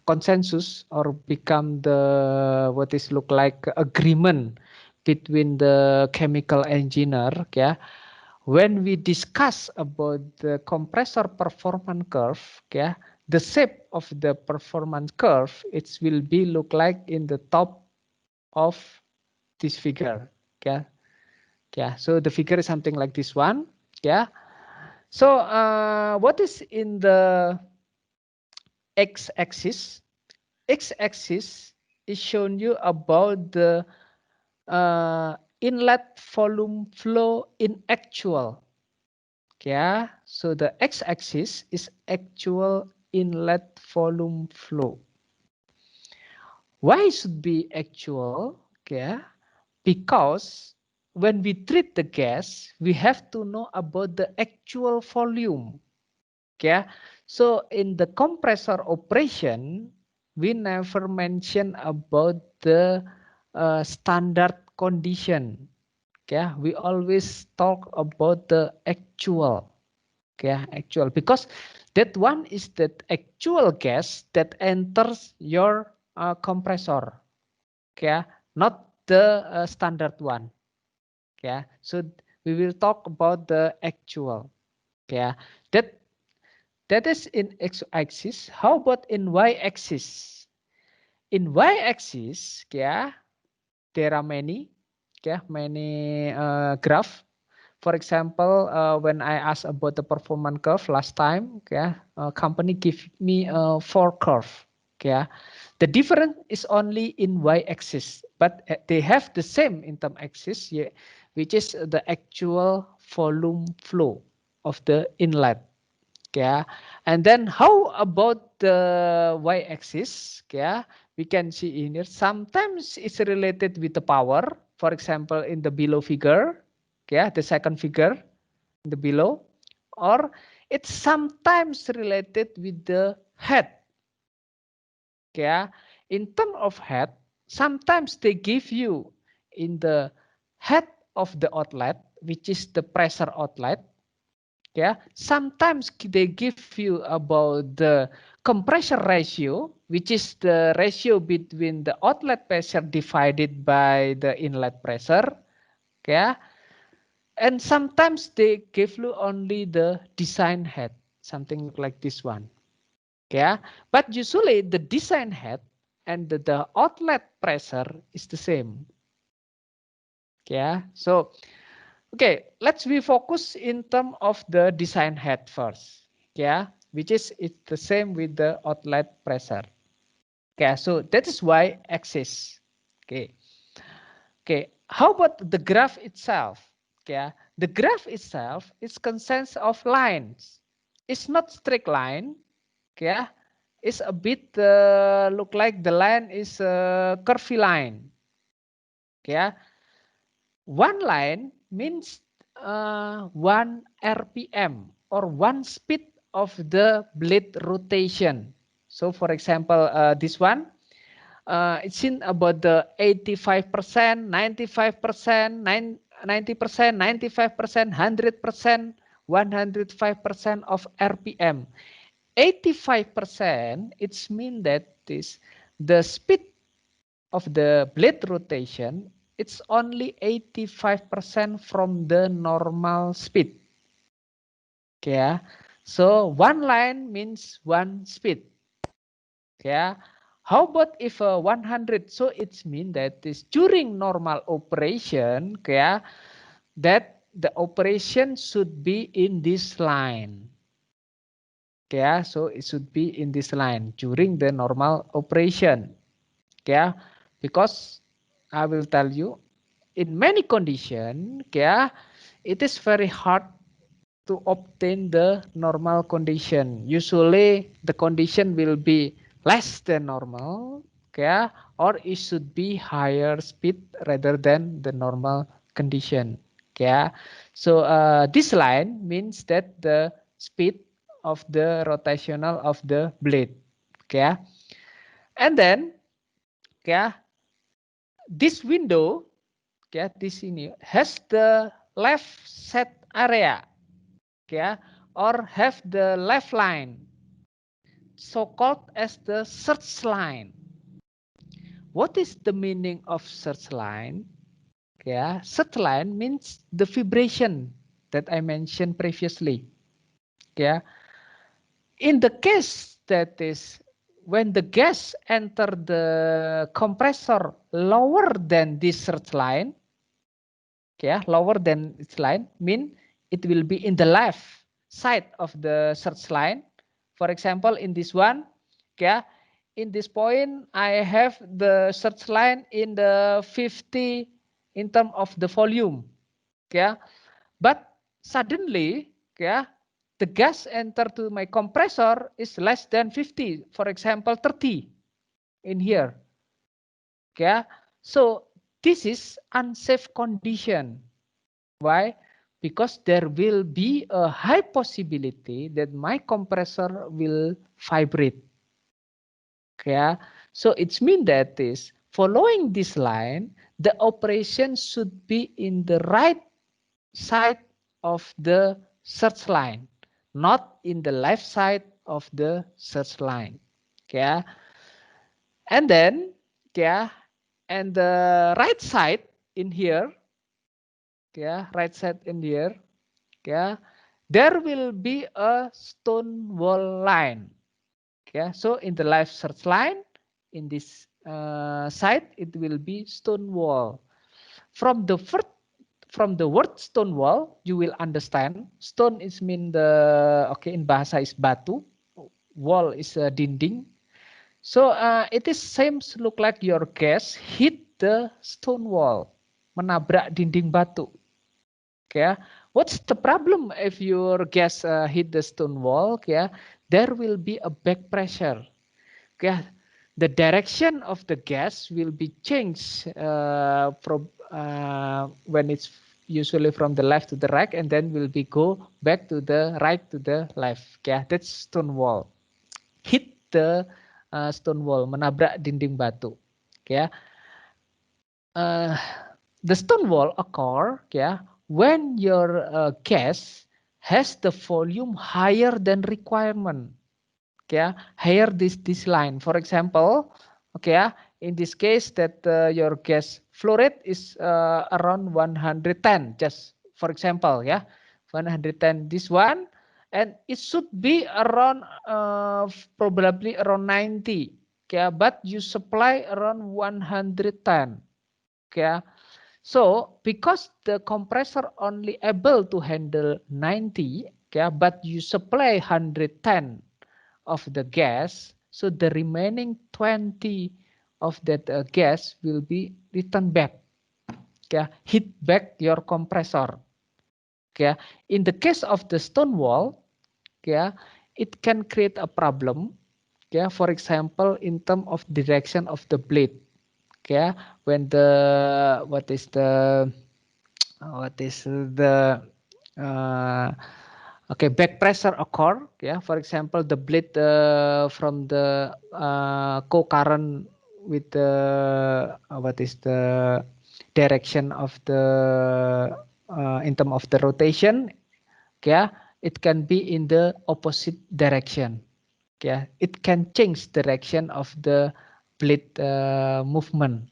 consensus or become the what is look like agreement between the chemical engineer, when we discuss about the compressor performance curve, the shape of the performance curve, it will be look like in the top of this figure. So the figure is something like this one. So what is in the x-axis? X-axis is shown you about the inlet volume flow in actual. So the x-axis is actual inlet volume flow. Why should be actual? Because when we treat the gas, we have to know about the actual volume. So in the compressor operation, we never mention about the standard condition. We always talk about the actual. Actual, because that one is that actual gas that enters your compressor. Not the standard one. So we will talk about the actual. That is in x-axis. How about in y-axis? In y-axis, there are many graph. For example, when I asked about the performance curve last time, company give me a 4 curve. The difference is only in y-axis, but they have the same in term axis, which is the actual volume flow of the inlet. And then how about the y-axis? We can see in here, sometimes it's related with the power. For example, in the below figure, the second figure in the below, or it's sometimes related with the head. In terms of head, sometimes they give you in the head of the outlet, which is the pressure outlet. Sometimes they give you about the compression ratio, which is the ratio between the outlet pressure divided by the inlet pressure. And sometimes they give you only the design head, something like this one. But usually the design head and the outlet pressure is the same. So okay, let's be focused in terms of the design head first. Which is it's the same with the outlet pressure. So that is why axis. How about the graph itself? The graph itself is consists of lines. It's not straight line. It's a bit look like the line is a curvy line. One line means 1 RPM or 1 speed of the blade rotation. So for example, this one, it's in about the 85%, 95%, 90%, 95%, 100%, 105% of RPM. 85%, it's mean that the speed of the blade rotation, it's only 85% from the normal speed. So one line means one speed. How about if 100? So it's mean that during normal operation, that the operation should be in this line. So it should be in this line during the normal operation. Because I will tell you, in many conditions, it is very hard to obtain the normal condition. Usually the condition will be less than normal, or it should be higher speed rather than the normal condition. So this line means that the speed of the rotational of the blade. And then this window, this ini has the left set area, or have the left line. so-called as the search line. What is the meaning of search line? Yeah, search line means the vibration that I mentioned previously. Yeah, in the case that is when the gas enter the compressor lower than this search line, yeah, lower than its line mean it will be in the left side of the search line. For example, in this one, yeah, in this point I have the search line in the 50 in terms of the volume, yeah, but suddenly, yeah, the gas enter to my compressor is less than 50, for example 30 in here, yeah. So this is unsafe condition. Why? Because there will be a high possibility that my compressor will vibrate. Yeah. So it's mean that is following this line, the operation should be in the right side of the search line, not in the left side of the search line. Yeah. And then, yeah, and the right side in here, yeah, right side in here, yeah, there will be a stone wall line. Yeah, so in the left search line, in this side, it will be stone wall. From the first, from the word stone wall, you will understand stone is mean the okay in bahasa is batu, wall is a dinding. So it is seems look like your gas hit the stone wall, menabrak dinding batu. Okay, what's the problem if your gas hit the stone wall? Okay, there will be a back pressure. Okay, the direction of the gas will be changed from when it's usually from the left to the right, and then will be go back to the right to the left. Okay, that's stone wall. Hit the stone wall, menabrak dinding batu. Okay, uh, the stone wall occur, yeah, when your gas has the volume higher than requirement, yeah, higher this line. For example, okay, in this case that your gas flow rate is around 110, just for example, yeah, 110 this one, and it should be around probably around 90, okay, but you supply around 110. Okay, so because the compressor only able to handle 90, okay, but you supply 110 of the gas, so the remaining 20 of that gas will be returned back, okay, hit back your compressor. Okay, in the case of the stone wall, okay, it can create a problem. Okay, for example, in terms of direction of the blade. Okay, when the what is the okay back pressure occur, yeah, for example the blade from the co-current with the what is the direction of the in terms of the rotation, yeah, it can be in the opposite direction. Yeah, it can change direction of the blade movement.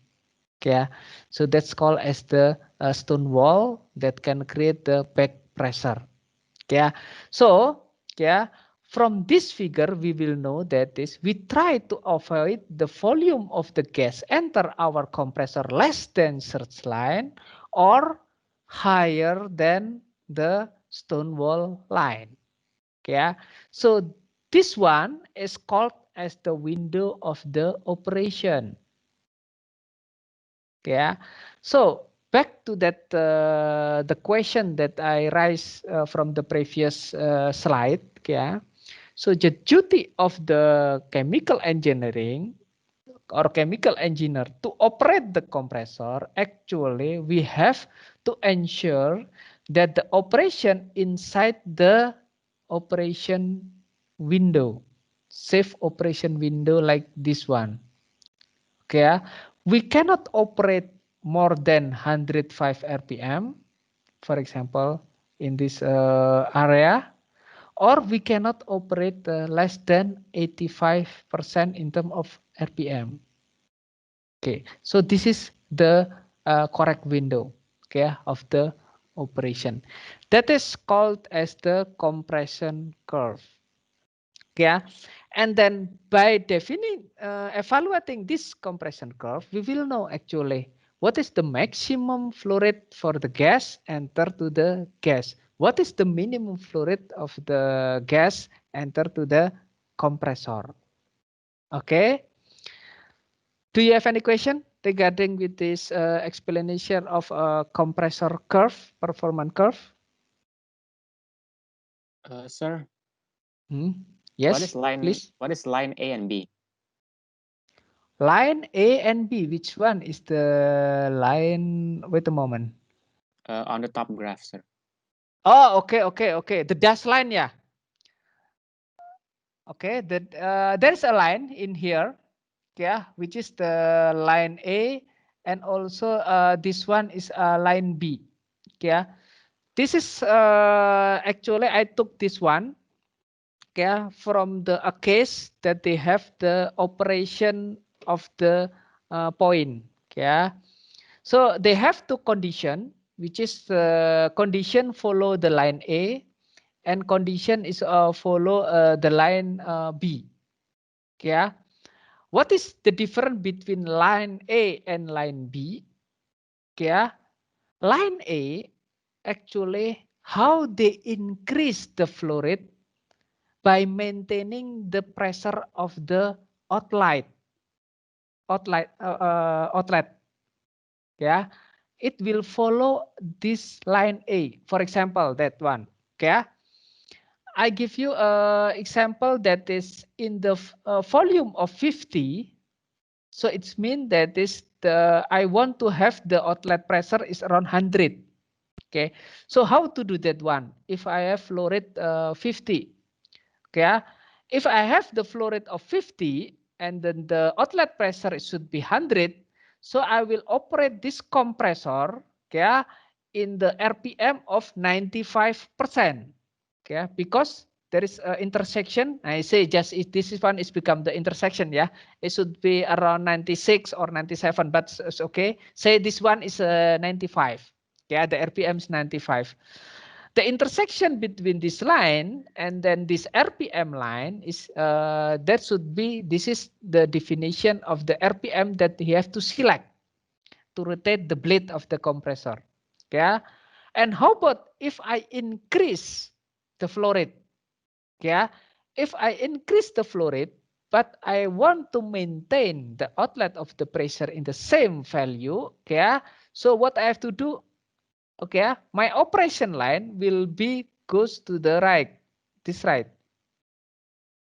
Yeah, so that's called as the stone wall that can create the back pressure. Yeah, so yeah, from this figure we will know that is we try to avoid the volume of the gas enter our compressor less than search line or higher than the stone wall line. Yeah, so this one is called as the window of the operation. Yeah, so back to that the question that I raised from the previous slide. Yeah, so the duty of the chemical engineering or chemical engineer to operate the compressor, actually we have to ensure that the operation inside the operation window, safe operation window like this one. Okay, we cannot operate more than 105 RPM, for example, in this area, or we cannot operate less than 85% in terms of RPM. Okay, so this is the correct window, okay, of the operation. That is called as the compression curve. Yeah, and then by defining evaluating this compression curve, we will know actually what is the maximum flow rate for the gas enter to the gas. What is the minimum flow rate of the gas enter to the compressor? Okay. Do you have any question regarding with this explanation of a compressor curve, performance curve? Sir, Yes, what is line? please. What is line A and B? Line A and B, which one is the line? Wait a moment. On the top graph, sir. Oh, okay. The dash line, yeah. Okay, there's a line in here, yeah, which is the line A, and also this one is line B, yeah. This is actually I took this one, yeah, from a case that they have the operation of the point, yeah. So they have two condition, which is condition follow the line A, and condition is follow the line B. Yeah. What is the difference between line A and line B? Yeah. Line A actually how they increase the flow rate by maintaining the pressure of the outlet. Outlet. Yeah. It will follow this line A. For example, that one. Okay. I give you an example that is in the volume of 50. So it's mean that is the I want to have the outlet pressure is around 100. Okay. So how to do that one? If I have flow rate 50. Okay. If I have the flow rate of 50 and then the outlet pressure should be 100. So I will operate this compressor, okay, in the RPM of 95%. Okay, because there is an intersection. I say just if this one is become the intersection, yeah, it should be around 96 or 97, but it's okay. Say this one is 95. Yeah, the RPM is 95. The intersection between this line and then this RPM line is that should be, this is the definition of the RPM that you have to select to rotate the blade of the compressor. Yeah. And how about if I increase the flow rate? Yeah. If I increase the flow rate, but I want to maintain the outlet of the pressure in the same value. Yeah. So what I have to do? Okay, my operation line will be goes to the right, this right.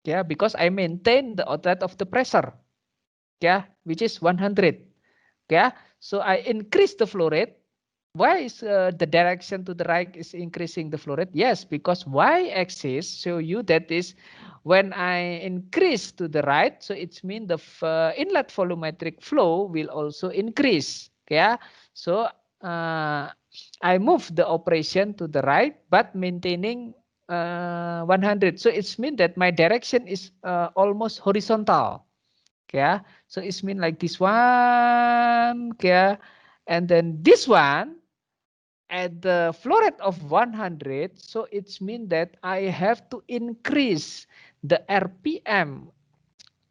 Yeah, because I maintain the outlet of the pressure. Yeah, which is 100. Yeah, so I increase the flow rate. Why is the direction to the right is increasing the flow rate? Yes, because y-axis show you that is when I increase to the right, so it means the inlet volumetric flow will also increase. Yeah, so I move the operation to the right, but maintaining 100. So it's mean that my direction is almost horizontal. Yeah, so it's mean like this one. Yeah, and then this one at the flow rate of 100. So it's mean that I have to increase the RPM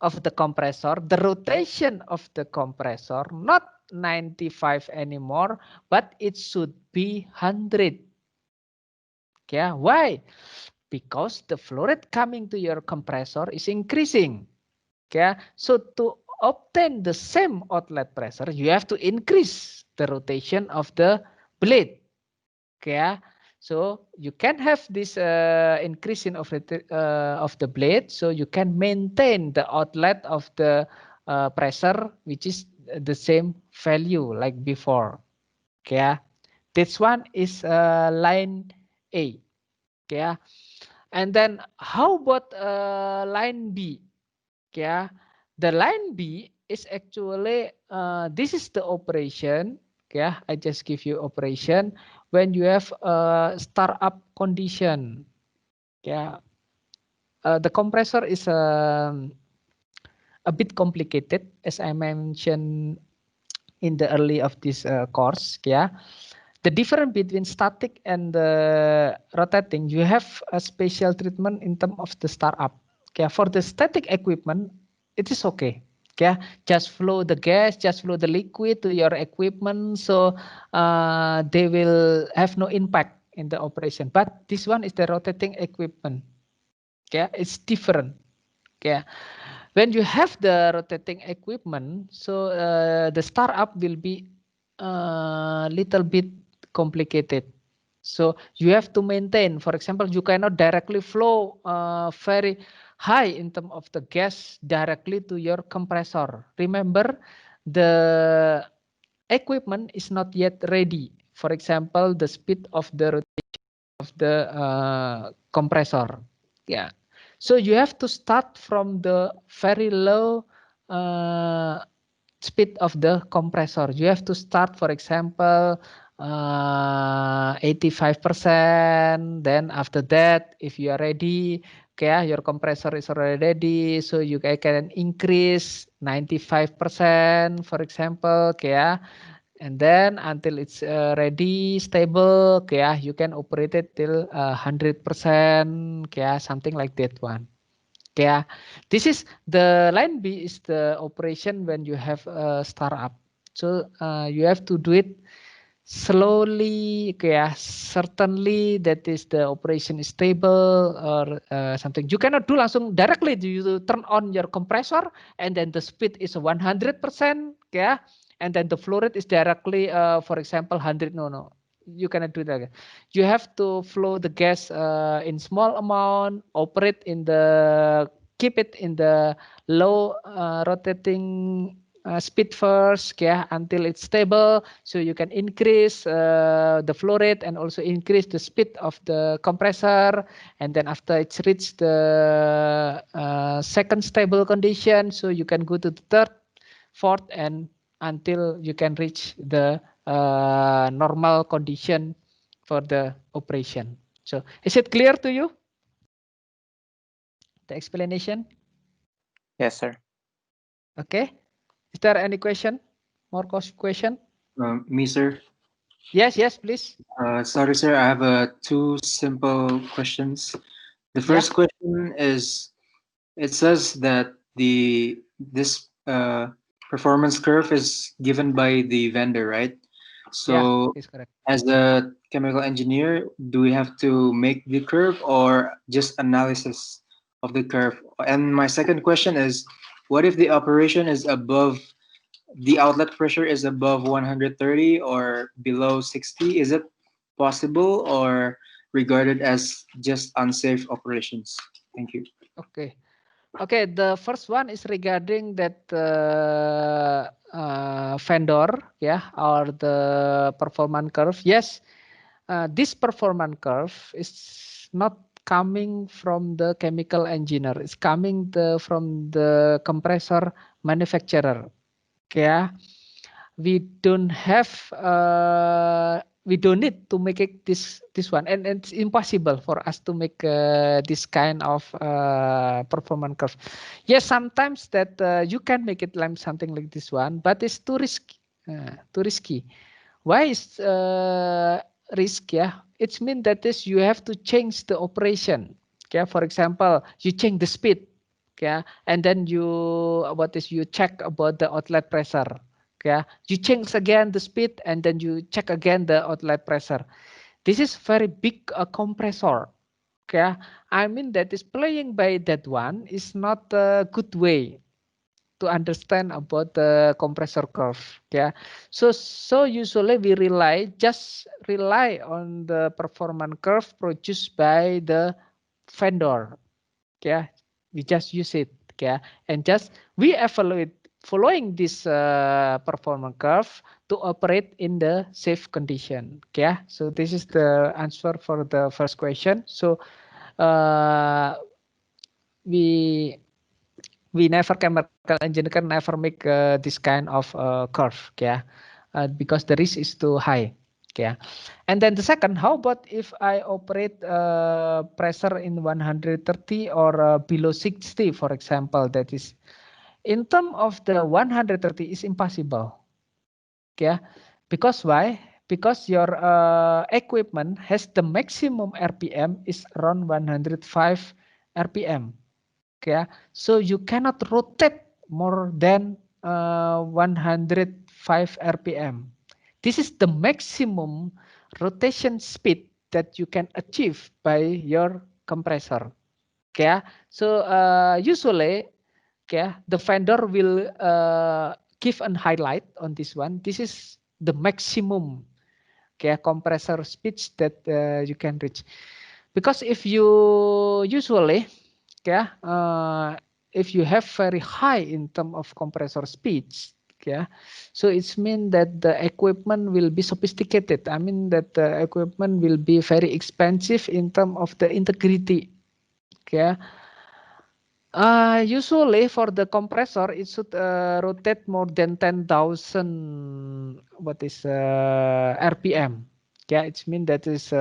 of the compressor, the rotation of the compressor, not 95 anymore, but it should be 100. Yeah, why? Because the flow rate coming to your compressor is increasing. Okay, so to obtain the same outlet pressure, you have to increase the rotation of the blade. Okay, so you can have this increase in of the blade, so you can maintain the outlet of the pressure, which is the same value like before. Okay, this one is line A. Okay, and then how about line B? Yeah, the line B is actually this is the operation. Yeah, I just give you operation when you have a startup condition. Yeah, the compressor is a bit complicated, as I mentioned in the early of this course. Yeah, the difference between static and the rotating, you have a special treatment in terms of the startup. Okay, for the static equipment, it is okay. Okay, just flow the gas, just flow the liquid to your equipment, so they will have no impact in the operation. But this one is the rotating equipment. Okay, it's different. Okay, when you have the rotating equipment, so the startup will be a little bit complicated. So you have to maintain, for example, you cannot directly flow very high in terms of the gas directly to your compressor. Remember, the equipment is not yet ready. For example, the speed of the rotation of the compressor. Yeah. So you have to start from the very low speed of the compressor. You have to start, for example, 85%. Then after that, if you are ready, okay, your compressor is already ready, so you can increase 95%, for example, okay, and then until it's ready, stable, okay, you can operate it till 100%, okay, something like that one. Okay, this is the line B is the operation when you have a startup. So you have to do it slowly, okay, certainly that is the operation is stable or something. You cannot do langsung directly. You turn on your compressor and then the speed is 100%, okay, and then the flow rate is directly, for example, 100. No, you cannot do that. You have to flow the gas in small amount, operate in the, keep it in the low rotating speed first, yeah, until it's stable, so you can increase the flow rate and also increase the speed of the compressor, and then after it's reached the second stable condition, so you can go to the third, fourth, and until you can reach the normal condition for the operation. So is it clear to you, the explanation? Yes, sir. Okay, is there any question, more question? Me, sir. Yes, please. Sorry, sir. I have two simple questions. The Yeah. first question is, it says that this performance curve is given by the vendor, right? So, Is correct. as a chemical engineer, do we have to make the curve or just analysis of the curve? And my second question is, what if the operation is above, the outlet pressure is above 130 or below 60? Is it possible or regarded as just unsafe operations? Thank you. Okay. Okay, the first one is regarding that vendor, yeah, or the performance curve. Yes, this performance curve is not coming from the chemical engineer. It's coming from the compressor manufacturer. Okay, we don't have we don't need to make it this one, and it's impossible for us to make this kind of performance curve. Yes, sometimes that you can make it like something like this one, but it's too risky. Why is risk? Yeah, it's mean that is you have to change the operation. Okay, for example, you change the speed. Okay, and then you check about the outlet pressure. Okay, you change again the speed and then you check again the outlet pressure. This is very big compressor. Okay, I mean that is playing by that one is not a good way to understand about the compressor curve. Yeah, so usually we just rely on the performance curve produced by the vendor. Yeah, we just use it. Yeah, and just we evaluate following this performance curve to operate in the safe condition. Yeah, so this is the answer for the first question. So we never chemical engineer can never make this kind of curve, yeah, because the risk is too high. Okay. And then the second, how about if I operate pressure in 130 or below 60, for example, that is in terms of the 130 is impossible. Okay. Because why? Because your equipment has the maximum RPM is around 105 RPM. Okay. So you cannot rotate more than 105 RPM. This is the maximum rotation speed that you can achieve by your compressor. Okay, so usually, okay, the vendor will give an highlight on this one. This is the maximum, okay, compressor speeds that you can reach. Because if you usually, okay, if you have very high in terms of compressor speeds, yeah, so it's mean that the equipment will be sophisticated. I mean that the equipment will be very expensive in terms of the integrity. Okay. Usually for the compressor, it should rotate more than 10,000 what is RPM. Yeah, it means that is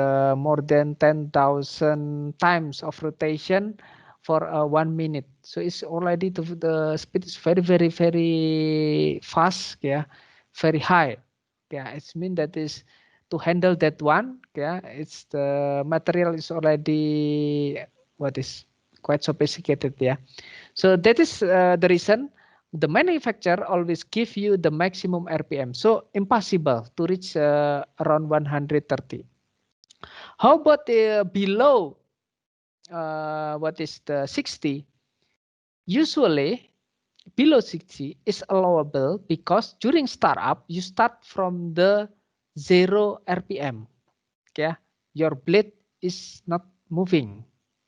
more than 10,000 times of rotation for 1 minute. So it's already the speed is very fast. Yeah, very high. Yeah, it means that is to handle that one. Yeah, it's the material is already what is quite sophisticated, yeah. So that is the reason the manufacturer always give you the maximum RPM. So impossible to reach around 130. How about below what is the 60? Usually below 60 is allowable because during startup you start from the 0 RPM. Okay, your blade is not moving.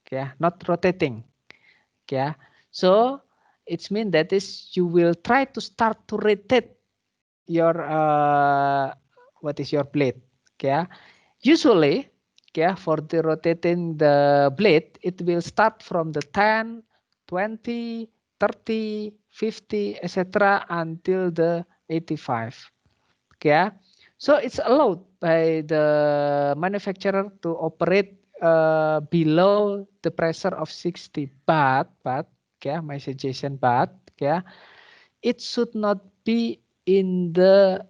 Okay, not rotating. Okay, so it means that is you will try to start to rotate your what is your blade. Okay, usually, okay, for the rotating the blade, it will start from the 10, 20, 30, 50, etc. until the 85. Okay, so it's allowed by the manufacturer to operate below the pressure of 60, but okay, my suggestion, but okay, it should not be in the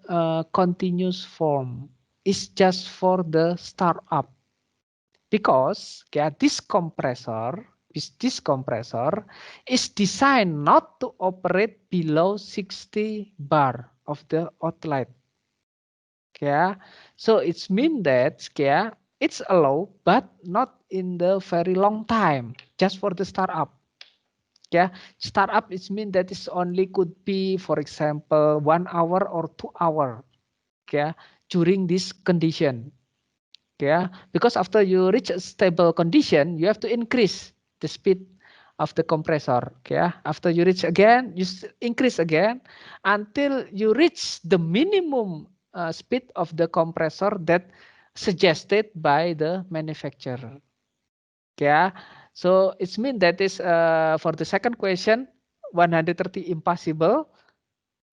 continuous form. It's just for the startup because okay, this compressor is designed not to operate below 60 bar of the outlet. Okay, so it's mean that okay, it's allowed but not in the very long time, just for the startup. Yeah, startup is mean that is only could be, for example, 1 hour or 2 hour. Okay, during this condition. Okay, because after you reach a stable condition, you have to increase the speed of the compressor. Okay, after you reach again, you increase again until you reach the minimum speed of the compressor that suggested by the manufacturer. Okay, so it's mean that is for the second question, 130 impossible,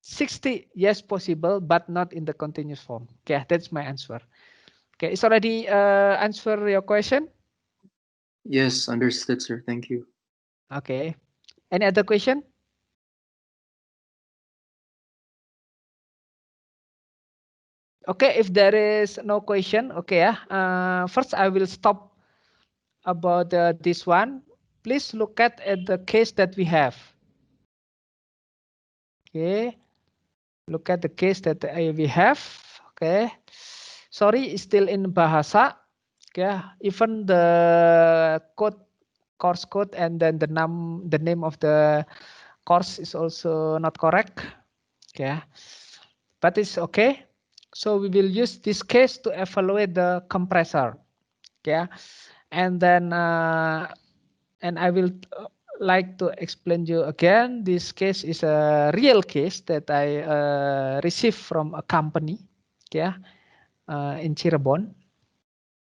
60 yes possible, but not in the continuous form. Okay, that's my answer. Okay, it's already answer your question. Yes, understood, sir. Thank you. Okay, any other question? Okay, if there is no question, okay, first I will stop about this one. Please look at the case that we have. Okay, look at the case that we have. Okay, sorry, it's still in bahasa. Okay, even the course code and then the name of the course is also not correct. Okay, but it's okay. So we will use this case to evaluate the compressor. Okay, and then and I will like to explain you again. This case is a real case that I received from a company. Yeah, in Cirebon.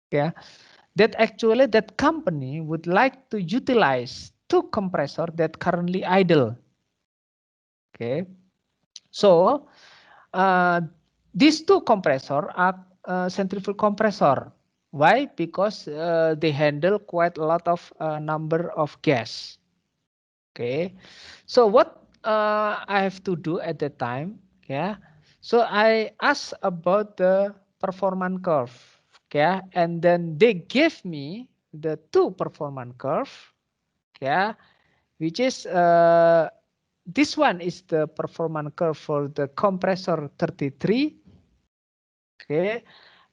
Yeah, that actually that company would like to utilize two compressors that currently idle. Okay, so these two compressors are centrifugal compressor. Why? Because they handle quite a lot of number of gas. Okay, so what I have to do at that time? Yeah, so I asked about the performance curve. Okay, and then they gave me the two performance curve. Okay, which is this one is the performance curve for the compressor 33. Okay,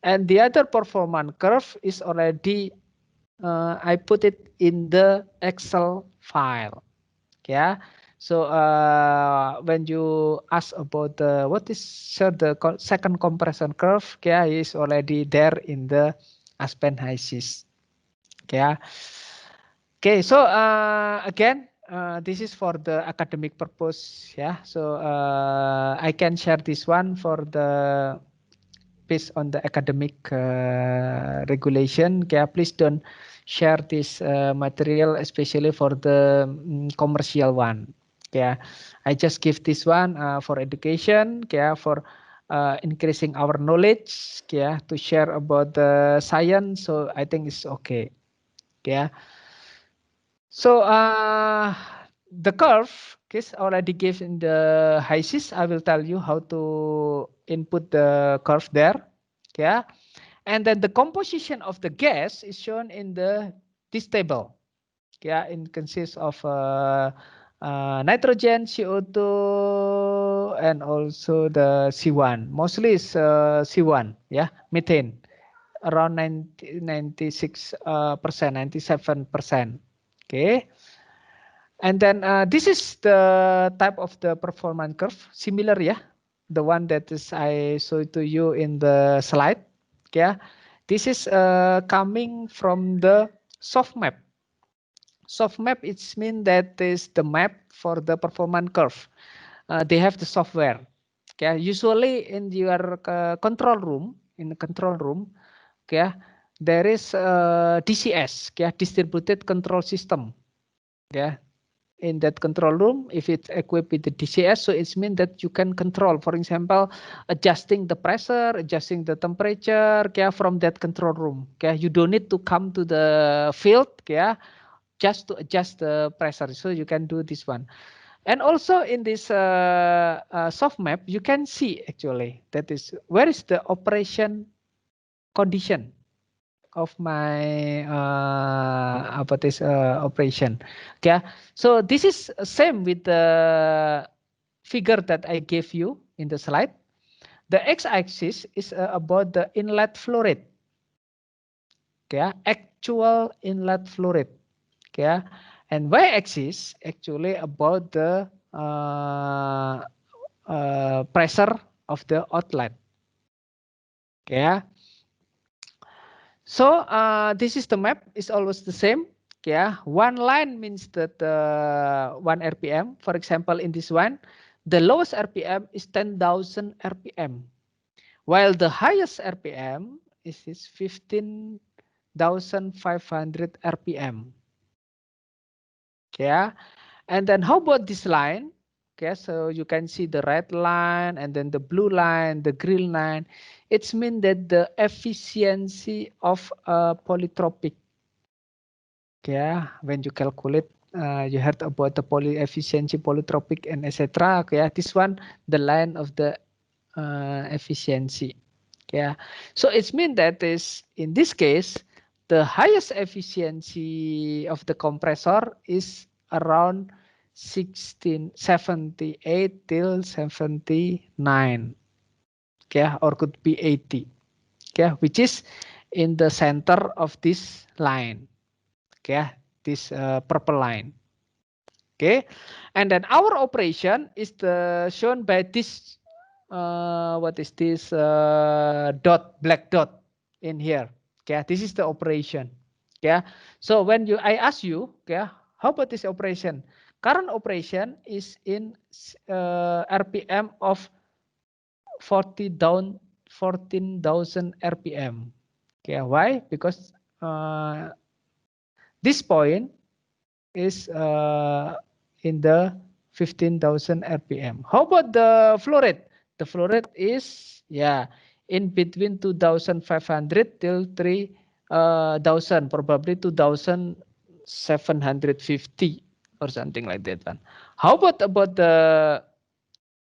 and the other performance curve is already I put it in the Excel file. Yeah. So when you ask about the what is the second compression curve, yeah, is already there in the Aspen HYSYS. Yeah. Okay. So again, this is for the academic purpose. Yeah. So I can share this one for the based on the academic regulation. Yeah, please don't share this material, especially for the commercial one. Yeah, I just give this one for education. Yeah, for increasing our knowledge. Yeah, to share about the science. So I think it's okay. Yeah. So the curve is already given in the HYSYS. I will tell you how to input the curve there. Yeah. And then the composition of the gas is shown in this table. Yeah, it consists of nitrogen, CO2, and also the C1. Mostly is C1, yeah, methane, around 96%, 97%. Okay. And then this is the type of the performance curve, similar, yeah, the one that is I showed to you in the slide. Yeah, this is coming from the soft map. Soft map, it's mean that is the map for the performance curve. They have the software. Okay, usually in your control room, okay, there is DCS, okay, distributed control system. Yeah, in that control room, if it's equipped with the DCS, so it's mean that you can control, for example, adjusting the pressure, adjusting the temperature, okay, from that control room. Okay, you don't need to come to the field, okay, just to adjust the pressure. So you can do this one. And also in this soft map, you can see actually that is where is the operation condition of my about this operation. Okay, so this is same with the figure that I gave you in the slide. The x-axis is about the inlet flow rate. Okay, actual inlet flow rate. Okay, and y-axis actually about the pressure of the outlet. Okay. So this is the map. It's always the same. Yeah, one line means that 1 RPM. For example, in this one, the lowest RPM is 10,000 RPM, while the highest RPM is 15,500 RPM. Yeah, and then how about this line? Okay, so you can see the red line and then the blue line, the green line. It's mean that the efficiency of polytropic. Okay, when you calculate, you heard about the efficiency, polytropic, and etc. Okay, this one, the line of the efficiency. Yeah, so it's mean that is in this case, the highest efficiency of the compressor is around 1678 till 79. Okay, or could be 80. Okay, which is in the center of this line. Okay, this purple line. Okay, and then our operation is shown by this what is this dot, black dot in here. Okay, this is the operation. Okay, so when I ask you, okay, how about this operation? Current operation is in RPM of 14,000 RPM. Okay, why? Because this point is in the 15,000 RPM. How about the flow rate? The flow rate is, yeah, in between 2,500 till 3,000, probably 2,750 or something like that one. How about the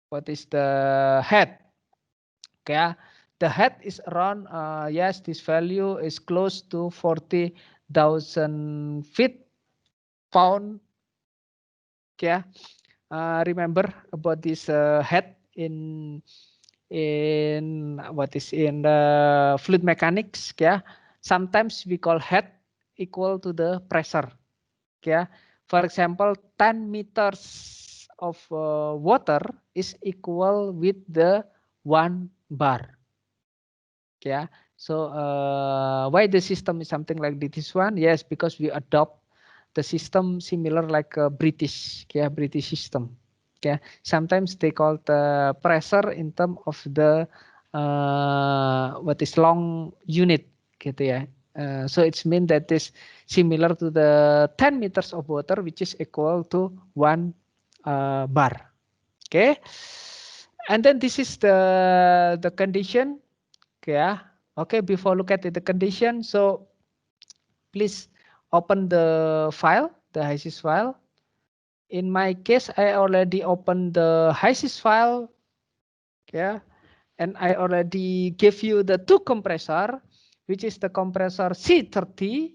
what is the head? Okay, the head is around yes, this value is close to 40,000 feet pound. Okay, remember about this head in what is in the fluid mechanics. Yeah, sometimes we call head equal to the pressure. Yeah, for example, 10 meters of water is equal with the 1 bar. Yeah, so why the system is something like this one? Yes, because we adopt the system similar like a British system. Yeah, sometimes they call the pressure in terms of the what is long unit gitu ya. So it's mean that is similar to the 10 meters of water, which is equal to 1 bar. Okay, and then this is the condition. Okay, okay. Before look at the condition, so please open the file, the HYSYS file. In my case, I already opened the HYSYS file. Yeah, and I already gave you the two compressor, which is the compressor C30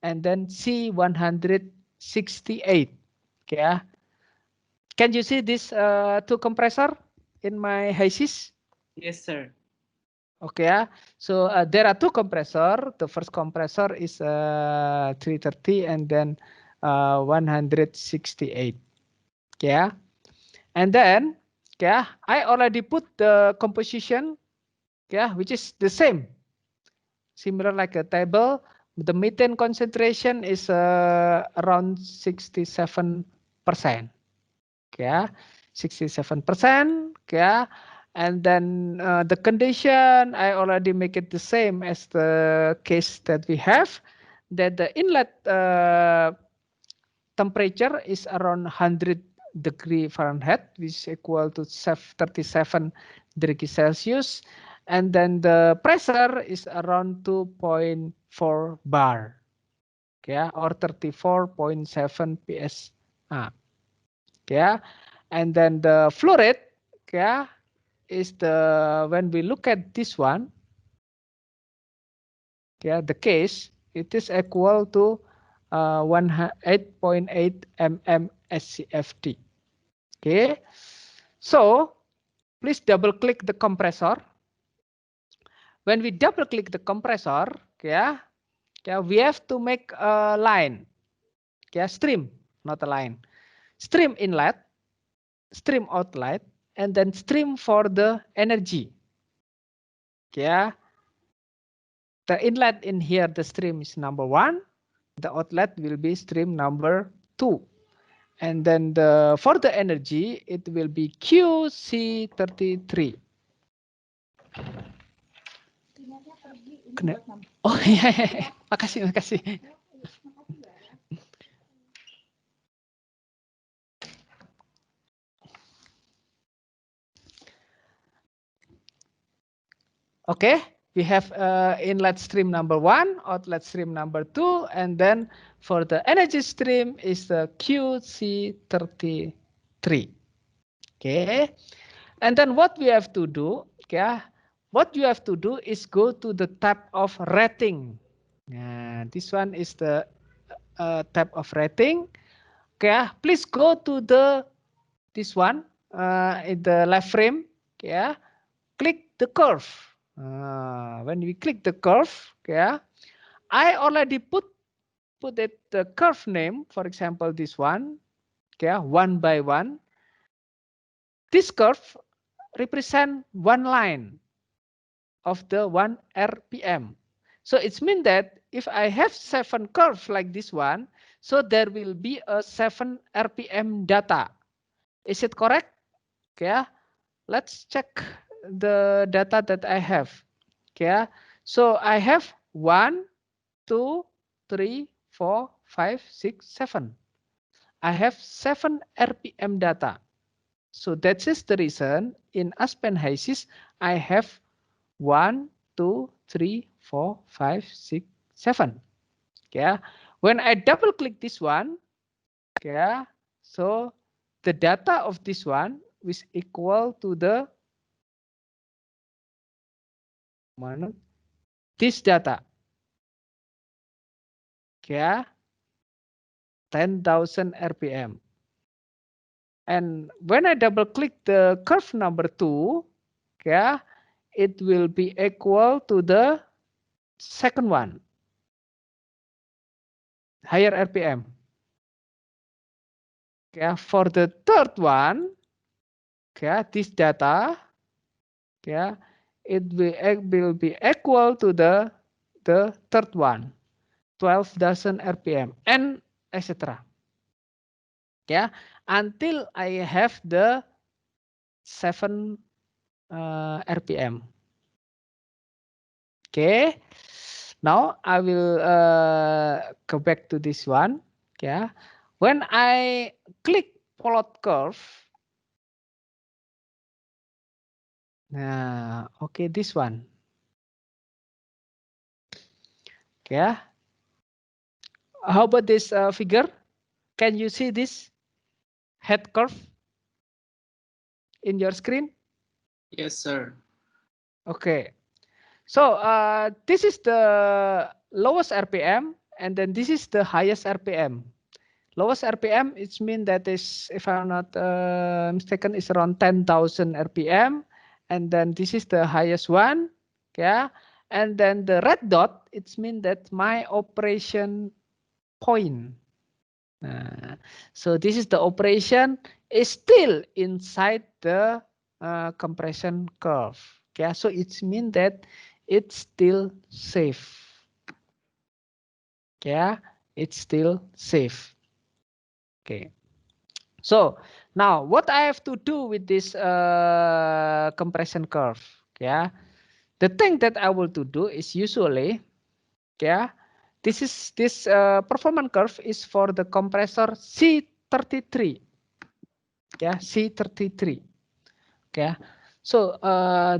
and then C168. Okay, can you see this two compressor in my HYSYS? Yes, sir. Okay, so there are two compressor. The first compressor is 330 and then 168. Okay, and then okay, I already put the composition, okay, which is the same, similar like a table. The methane concentration is around 67%. Okay, 67%. Okay, and then the condition I already make it the same as the case that we have, that the inlet temperature is around 100 degree Fahrenheit, which is equal to 37 degrees Celsius, and then the pressure is around 2.4 bar, okay, or 34.7 psi. Okay, and then the flow rate, okay, is the when we look at this one, okay, the case it is equal to 8.8 mm SCFD. Okay, so please double click the compressor. When we double click the compressor, okay, we have to make a line, okay, stream, not a line, stream inlet, stream outlet, and then stream for the energy. Okay, the inlet in here, the stream is number 1, the outlet will be stream number 2, and then for the energy it will be QC33. Oh iya, makasih. Okay, we have inlet stream number 1, outlet stream number 2, and then for the energy stream is the QC33. Okay, and then what we have to do, okay, what you have to do is go to the tab of rating. This one is the tab of rating. Okay, please go to this one in the left frame. Okay, click the curve. When we click the curve, okay, I already put it the curve name. For example, this one. Okay, 1 by 1. This curve represent one line of the 1 RPM. So it's mean that if I have 7 curves like this one, so there will be a 7 RPM data. Is it correct? Okay, let's check the data that I have. Okay, so I have 1, 2, 3, 4, 5, 6, 7. I have 7 RPM data. So that is the reason in Aspen HYSYS I have 1, 2, 3, 4, 5, 6, 7. Yeah. When I double click this one, yeah, so the data of this one is equal to the this data. Yeah, 10,000 RPM. And when I double click the curve number 2, yeah, it will be equal to the second one, higher RPM. Yeah, for the third one, yeah, this data, yeah, it will be equal to the third one, 12,000 RPM, and etc. Yeah, until I have the 7 RPM. Okay, now I will go back to this one. Yeah, when I click plot curve, nah, okay, this one. Yeah, how about this figure? Can you see this head curve in your screen? Yes, sir. Okay, so this is the lowest RPM, and then this is the highest RPM. Lowest RPM, it means that is, if I'm not mistaken, is around 10,000 RPM, and then this is the highest one, yeah. And then the red dot, it means that my operation point. So this is the operation is still inside the compression curve. Yeah, so it means that it's still safe. Yeah, it's still safe. Okay. So now what I have to do with this compression curve? Yeah, the thing that I will to do is usually, yeah, this performance curve is for the compressor C33. Yeah, C33. Yeah, so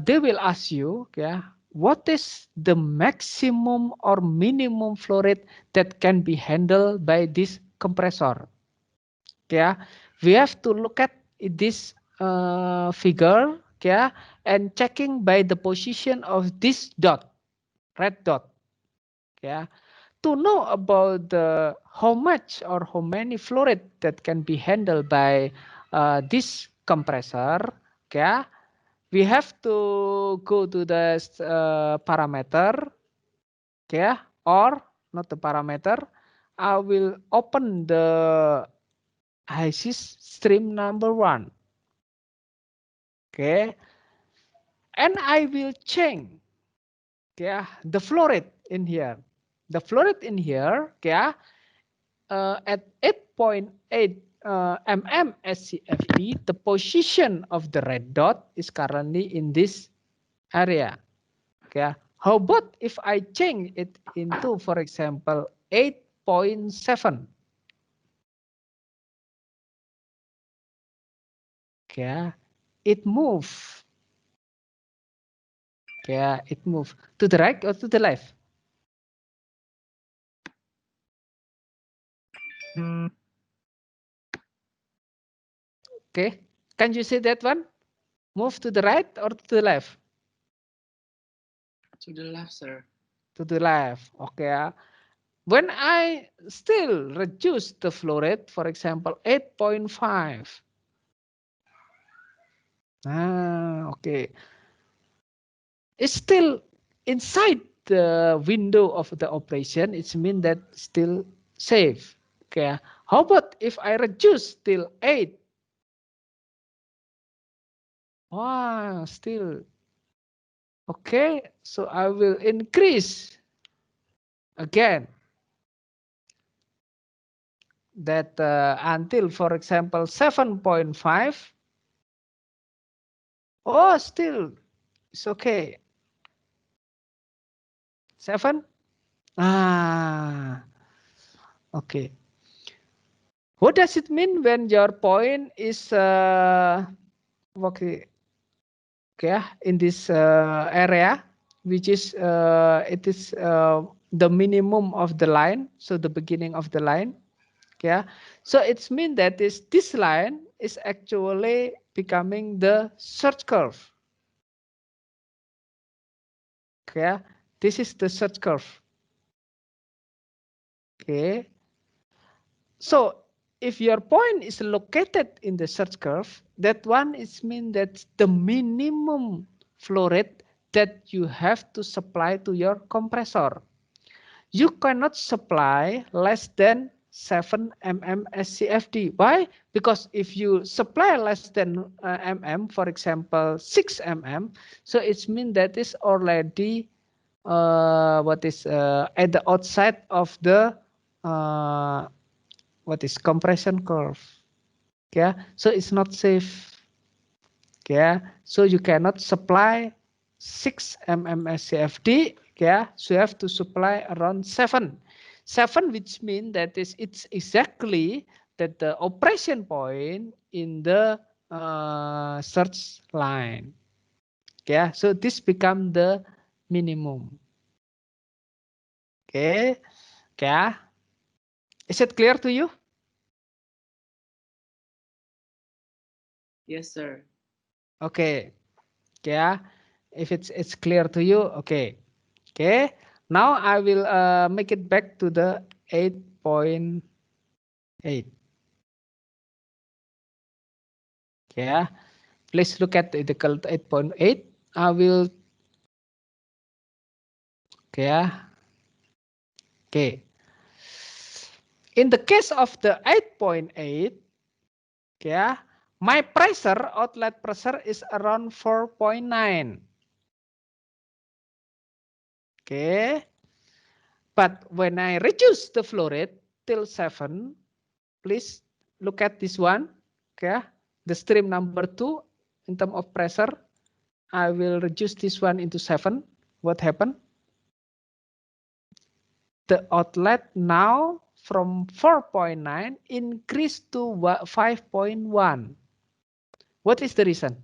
they will ask you, yeah, what is the maximum or minimum flow rate that can be handled by this compressor? Yeah, we have to look at this figure, yeah, and checking by the position of this dot, red dot, yeah, to know about the how much or how many flow rate that can be handled by this compressor, yeah, we have to go to the parameter, yeah, or not the parameter. I will open the HYSYS stream number 1. Okay, and I will change, yeah, the flow rate in here. The flow rate in here, yeah, at 8.8 mm SCFD, the position of the red dot is currently in this area. Okay, how about if I change it into, for example, 8.7? Okay, it moves. Okay, it moves to the right or to the left. Okay, can you see that one? Move to the right or to the left? To the left, sir. To the left. Okay. When I still reduce the flow rate, for example, 8.5. Okay. It's still inside the window of the operation. It means that still safe. Okay. How about if I reduce till 8? Wow, still. Okay. So I will increase again. That until, for example, 7.5. Oh, still it's okay. 7. Okay. What does it mean when your point is okay? okay, in this area, which is it is the minimum of the line, so the beginning of the line. Okay, so it's mean that this line is actually becoming the search curve. Okay, this is the search curve. Okay, so if your point is located in the search curve, that one is mean that the minimum flow rate that you have to supply to your compressor. You cannot supply less than 7 mm SCFD. Why? Because if you supply less than mm, for example 6 mm, so it means that is already at the outside of the compression curve. Yeah, so it's not safe. Yeah, so you cannot supply 6 mm SCFD. Yeah, so you have to supply around 7, which means that it's exactly that the operation point in the search line. Yeah, so this become the minimum. Okay, yeah, is it clear to you? Yes, sir. Okay, yeah, if it's clear to you, okay. Okay, now I will make it back to the 8.8. Yeah, please look at the 8.8. I will, okay. In the case of the 8.8, yeah, my pressure, outlet pressure is around 4.9. Okay, but when I reduce the flow rate till 7, please look at this one. Okay, the stream number 2 in terms of pressure, I will reduce this one into 7. What happened? The outlet now from 4.9 increased to 5.1. What is the reason?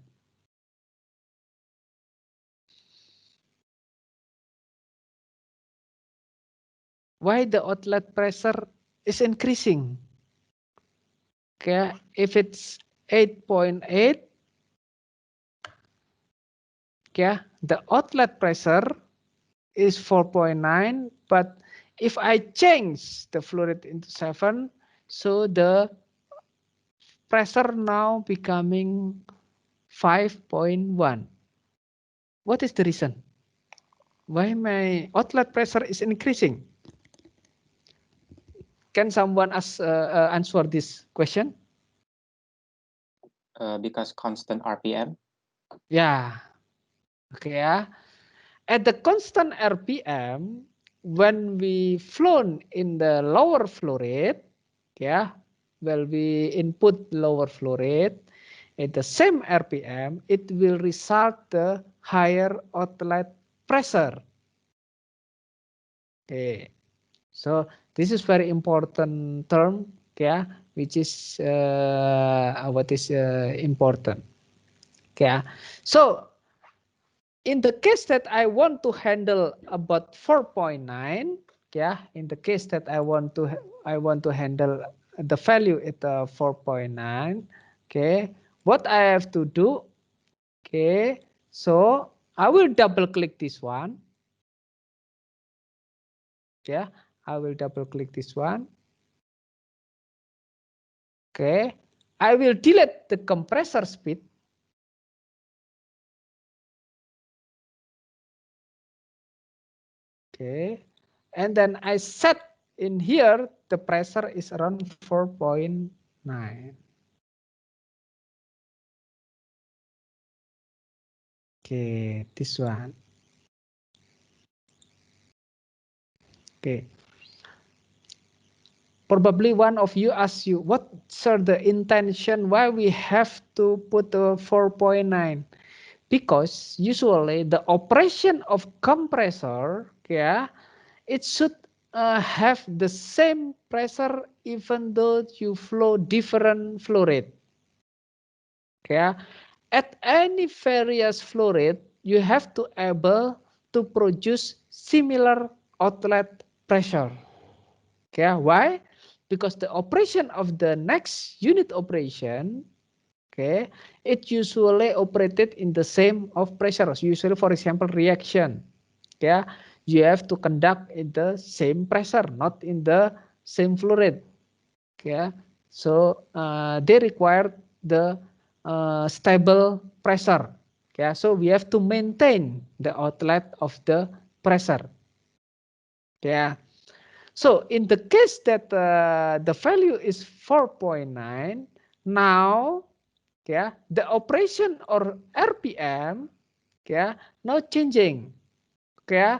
Why the outlet pressure is increasing? Okay, if it's 8.8, okay, the outlet pressure is 4.9, but if I change the flow rate into 7, so the pressure now becoming 5.1. What is the reason? Why my outlet pressure is increasing? Can someone answer this question? Because constant RPM. Yeah. Okay. Yeah. At the constant RPM, when we flown in the lower flow rate, yeah, well, we input lower flow rate at the same RPM, it will result the higher outlet pressure. Okay, so this is very important term, yeah, which is what is important. Okay, so in the case that I want to handle about 4.9, yeah, in the case that I want to handle the value at 4.9, okay, what I have to do, okay, so I will double click this one, yeah, I will double click this one, okay, I will delete the compressor speed. Okay, and then I set in here the pressure is around 4.9. Okay, this one. Okay. Probably one of you asks you, what's the intention why we have to put a 4.9? Because usually the operation of compressor, yeah, it should have the same pressure even though you flow different flow rate. Okay, at any various flow rate, you have to able to produce similar outlet pressure. Okay, why? Because the operation of the next unit operation, okay, it usually operated in the same of pressures. Usually, for example, reaction. Okay, you have to conduct in the same pressure, not in the same flow rate. Okay, so they require the stable pressure. Okay, so we have to maintain the outlet of the pressure. Yeah. So in the case that the value is 4.9, now, yeah, the operation or RPM, yeah, now changing. Okay,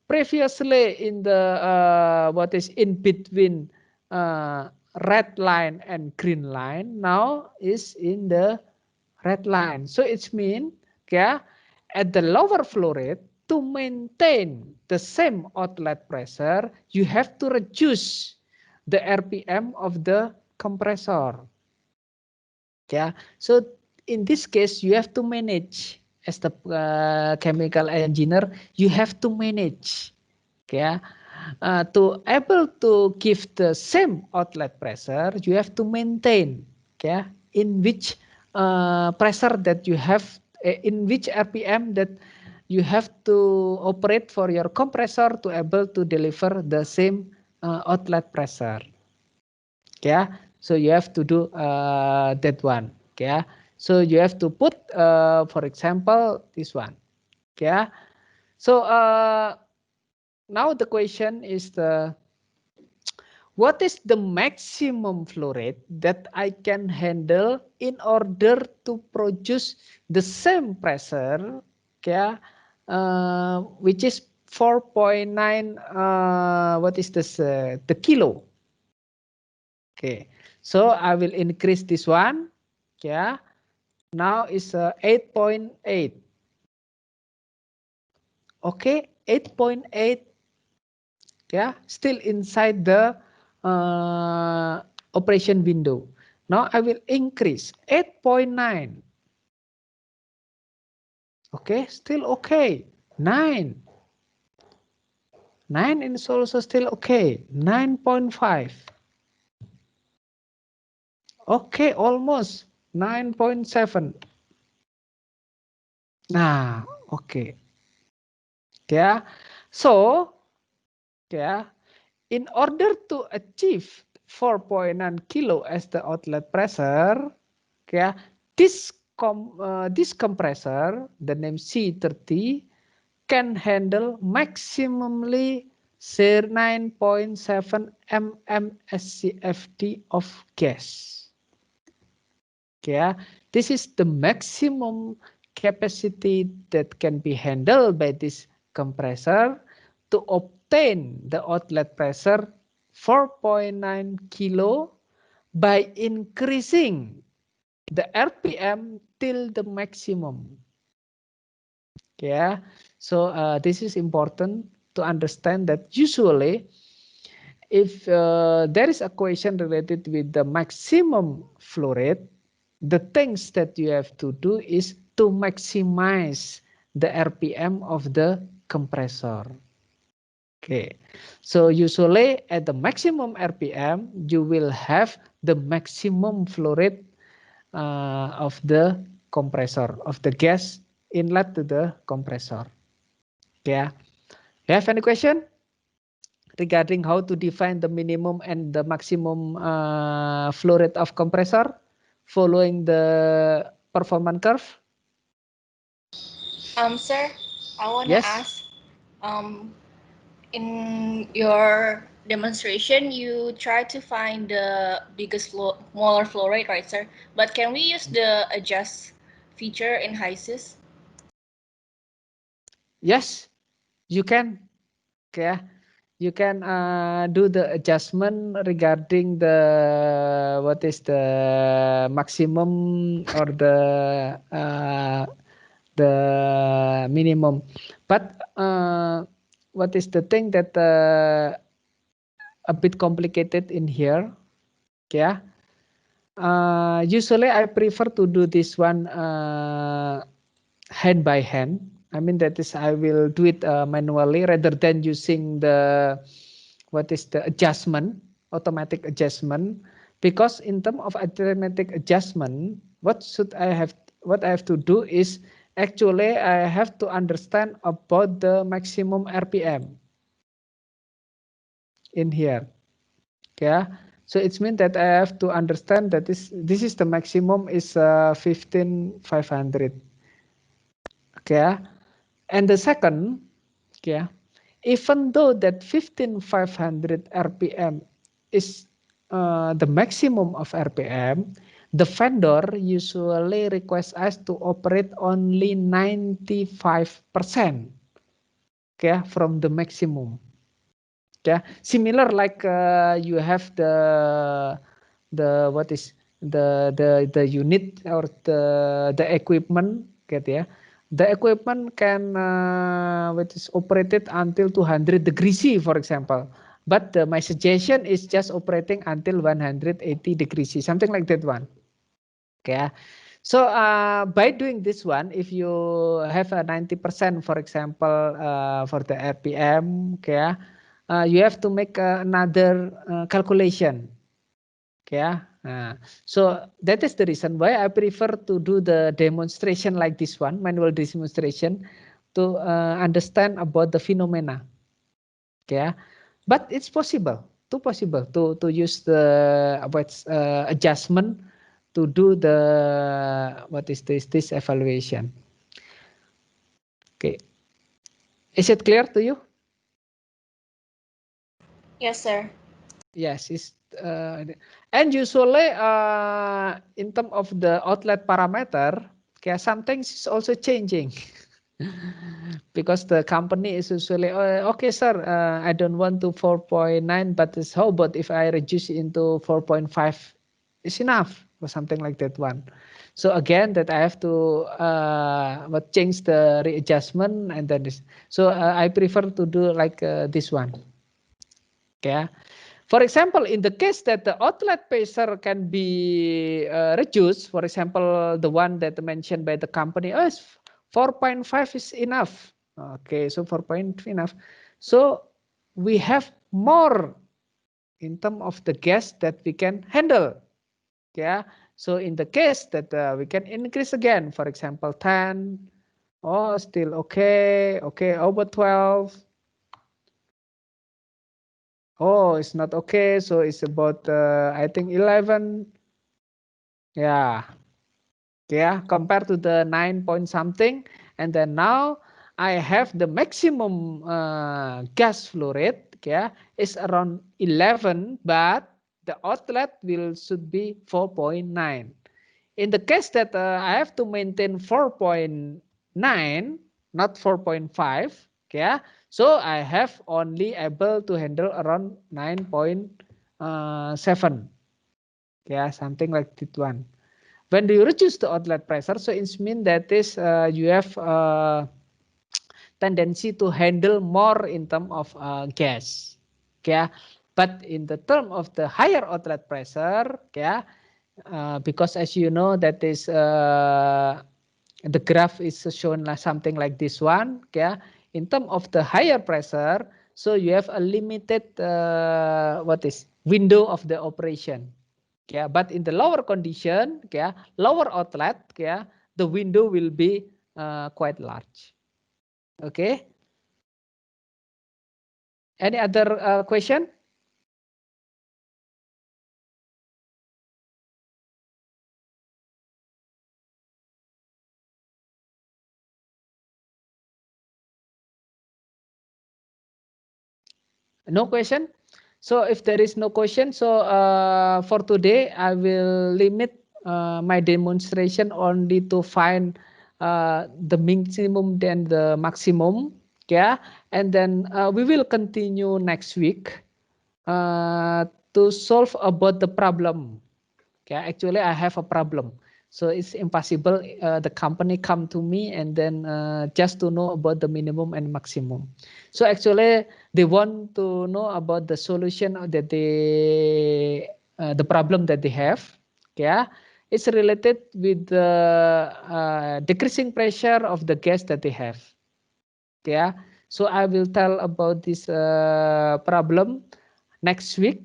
previously in the what is in between red line and green line, now is in the red line. So it's mean, okay, at the lower flow rate, to maintain the same outlet pressure, you have to reduce the RPM of the compressor. Yeah, so in this case, you have to manage as the chemical engineer. You have to manage, yeah, to able to give the same outlet pressure. You have to maintain, yeah, in which pressure that you have, in which RPM that you have to operate for your compressor to able to deliver the same outlet pressure. Yeah, so you have to do that one. Yeah, so you have to put, for example, this one. Yeah, so now the question is what is the maximum flow rate that I can handle in order to produce the same pressure, yeah, which is 4.9, what is this, the kilo. Okay, so I will increase this one. Yeah, now is 8.8. Okay, 8.8. Yeah, still inside the operation window. Now I will increase 8.9. Okay, still okay. 9. 9 is also still okay. 9.5. Okay, almost 9.7. Nah, okay. Yeah, so yeah, in order to achieve 4.9 kilo as the outlet pressure, yeah, this compressor, the name C30, can handle maximally 9.7 mmSCFD of gas. Yeah, this is the maximum capacity that can be handled by this compressor to obtain the outlet pressure 4.9 kilo by increasing the RPM till the maximum. Yeah, so this is important to understand that usually if there is a question related with the maximum flow rate, the things that you have to do is to maximize the RPM of the compressor. Okay, so usually at the maximum RPM, you will have the maximum flow rate of the compressor, of the gas inlet to the compressor. Yeah, you have any question regarding how to define the minimum and the maximum flow rate of compressor following the performance curve? Sir, I want to Yes. ask, in your demonstration, you try to find the biggest molar flow rate, right, sir? But can we use the adjust feature in HYSYS? Yes, you can. Okay, you can do the adjustment regarding the what is the maximum or the minimum. But what is the thing that a bit complicated in here? Yeah, Usually I prefer to do this one hand by hand. I mean that is I will do it manually rather than using the adjustment, automatic adjustment, because in terms of automatic adjustment, what I have to do is actually I have to understand about the maximum RPM in here. Yeah, so it means that I have to understand that this is the maximum is 15,500. Okay, and the second, okay, even though that 15,500 RPM is the maximum of RPM, the vendor usually requests us to operate only 95%, okay, from the maximum. Yeah, similar like you have the unit or the equipment, gitu ya. The equipment can which is operated until 200 degrees C, for example. But my suggestion is just operating until 180 degrees C, something like that one. Okay. So by doing this one, if you have a 90%, for example, for the RPM, okay, you have to make another calculation. Okay. So that is the reason why I prefer to do the demonstration like this one, manual demonstration, to understand about the phenomena. Okay. But it's possible to use the adjustment to do the this evaluation. Okay, is it clear to you? Yes, sir. Yes, and usually in terms of the outlet parameter, okay, some things is also changing. Because the company is usually, okay, sir, I don't want to 4.9, but how about if I reduce it into 4.5 is enough or something like that one. So again, that I have to change the readjustment and then this. So I prefer to do like this one. Okay. For example, in the case that the outlet pressure can be reduced, for example, the one that mentioned by the company, 4.5 is enough. Okay, so 4.5 enough. So we have more in terms of the gas that we can handle. Yeah. So in the case that we can increase again, for example, 10, still okay. Okay, over 12. It's not okay. So it's about, I think 11. Yeah. Yeah, compared to the 9 point something. And then now I have the maximum gas flow rate, yeah, is around 11, but the outlet should be 4.9. In the case that I have to maintain 4.9, not 4.5, yeah, so I have only able to handle around 9.7, yeah, something like that one. When you reduce the outlet pressure, so it means that is you have tendency to handle more in terms of gas, yeah. But in the term of the higher outlet pressure, yeah, because as you know that is the graph is shown like something like this one, yeah. In terms of the higher pressure, so you have a limited window of the operation. Yeah, but in the lower condition, yeah, lower outlet, yeah, the window will be quite large. Okay. Any other question? No question. So if there is no question, so for today I will limit my demonstration only to find the minimum and the maximum. Yeah, and then we will continue next week to solve about the problem. Okay, actually I have a problem, so it's impossible. The company come to me and then just to know about the minimum and maximum. So actually they want to know about the solution that the problem that they have. Yeah, it's related with the decreasing pressure of the gas that they have. Yeah, so I will tell about this problem next week.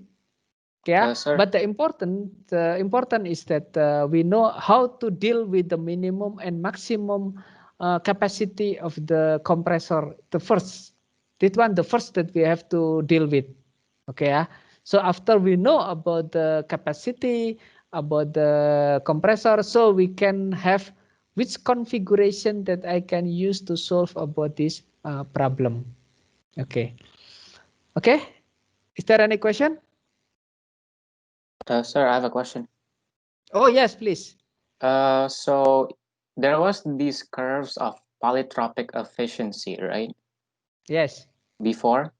Yeah, Sir. but the important is that we know how to deal with the minimum and maximum capacity of the compressor. The first that we have to deal with. Okay, yeah. So after we know about the capacity, about the compressor, so we can have which configuration that I can use to solve about this problem. Okay. Okay. Is there any question? Sir, I have a question. Oh yes, please. So there was these curves of polytropic efficiency, right? Yes. Before.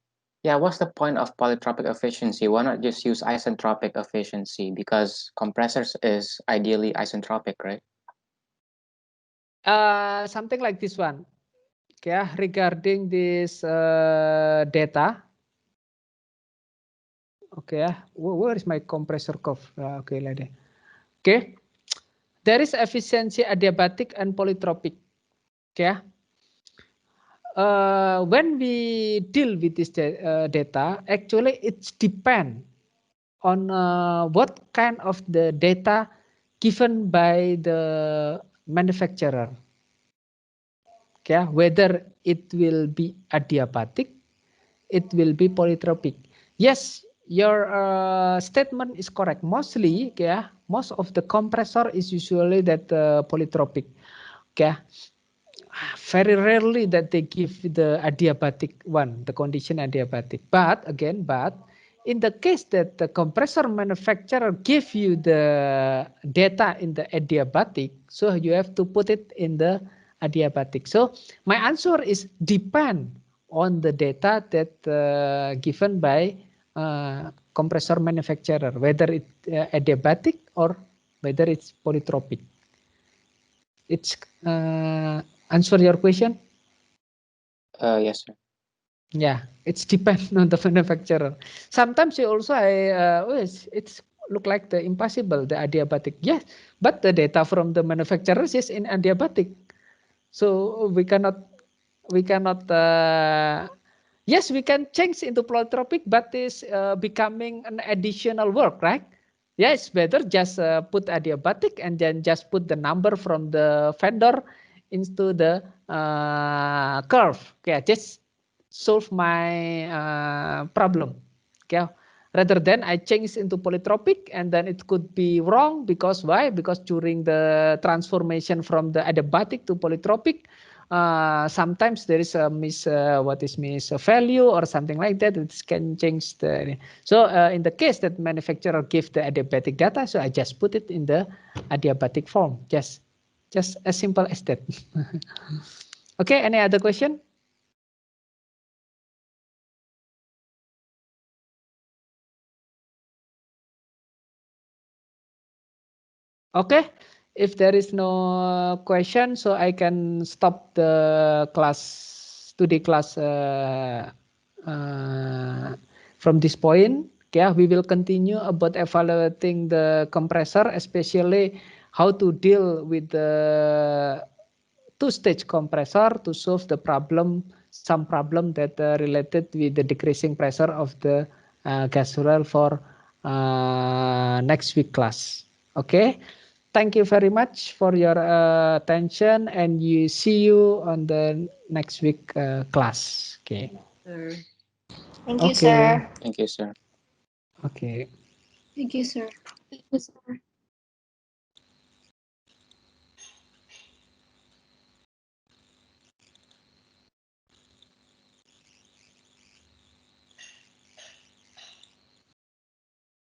Yeah, what's the point of polytropic efficiency? Why not just use isentropic efficiency? Because compressors is ideally isentropic, right? Something like this one. Okay, regarding this data. Okay, where is my compressor curve? Okay, like that. Okay, there is efficiency adiabatic and polytropic. Okay. When we deal with this data, actually it's depend on what kind of the data given by the manufacturer. Okay, whether it will be adiabatic, it will be polytropic. Yes, your statement is correct. Mostly, yeah, most of the compressor is usually that polytropic. Okay, very rarely that they give the adiabatic one, the condition adiabatic. But again, in the case that the compressor manufacturer give you the data in the adiabatic, so you have to put it in the adiabatic. So my answer is depend on the data that given by compressor manufacturer, whether it's adiabatic or whether it's polytropic. It's answer your question. Yes, sir. Yeah, it's depend on the manufacturer. Sometimes you also it's look like the impossible, the adiabatic. Yes, but the data from the manufacturers is in adiabatic. So we cannot yes, we can change into polytropic, but it's becoming an additional work, right? Yeah, it's better just put adiabatic and then just put the number from the vendor into the curve. Okay, just solve my problem. Okay, rather than I change into polytropic and then it could be wrong because why? Because during the transformation from the adiabatic to polytropic, sometimes there is a miss value or something like that. It can change the. So in the case that manufacturer give the adiabatic data, so I just put it in the adiabatic form. Just as simple as that. Okay, any other question? Okay, if there is no question, so I can stop the class, today class from this point. Yeah, we will continue about evaluating the compressor, especially how to deal with the two-stage compressor to solve the problem, some problem that related with the decreasing pressure of the gas well for next week class. Okay. Thank you very much for your attention and you see you on the next week class. Okay. Sir. Thank you, Okay. sir. Thank you, sir. Okay. Thank you, sir. Thank you, sir.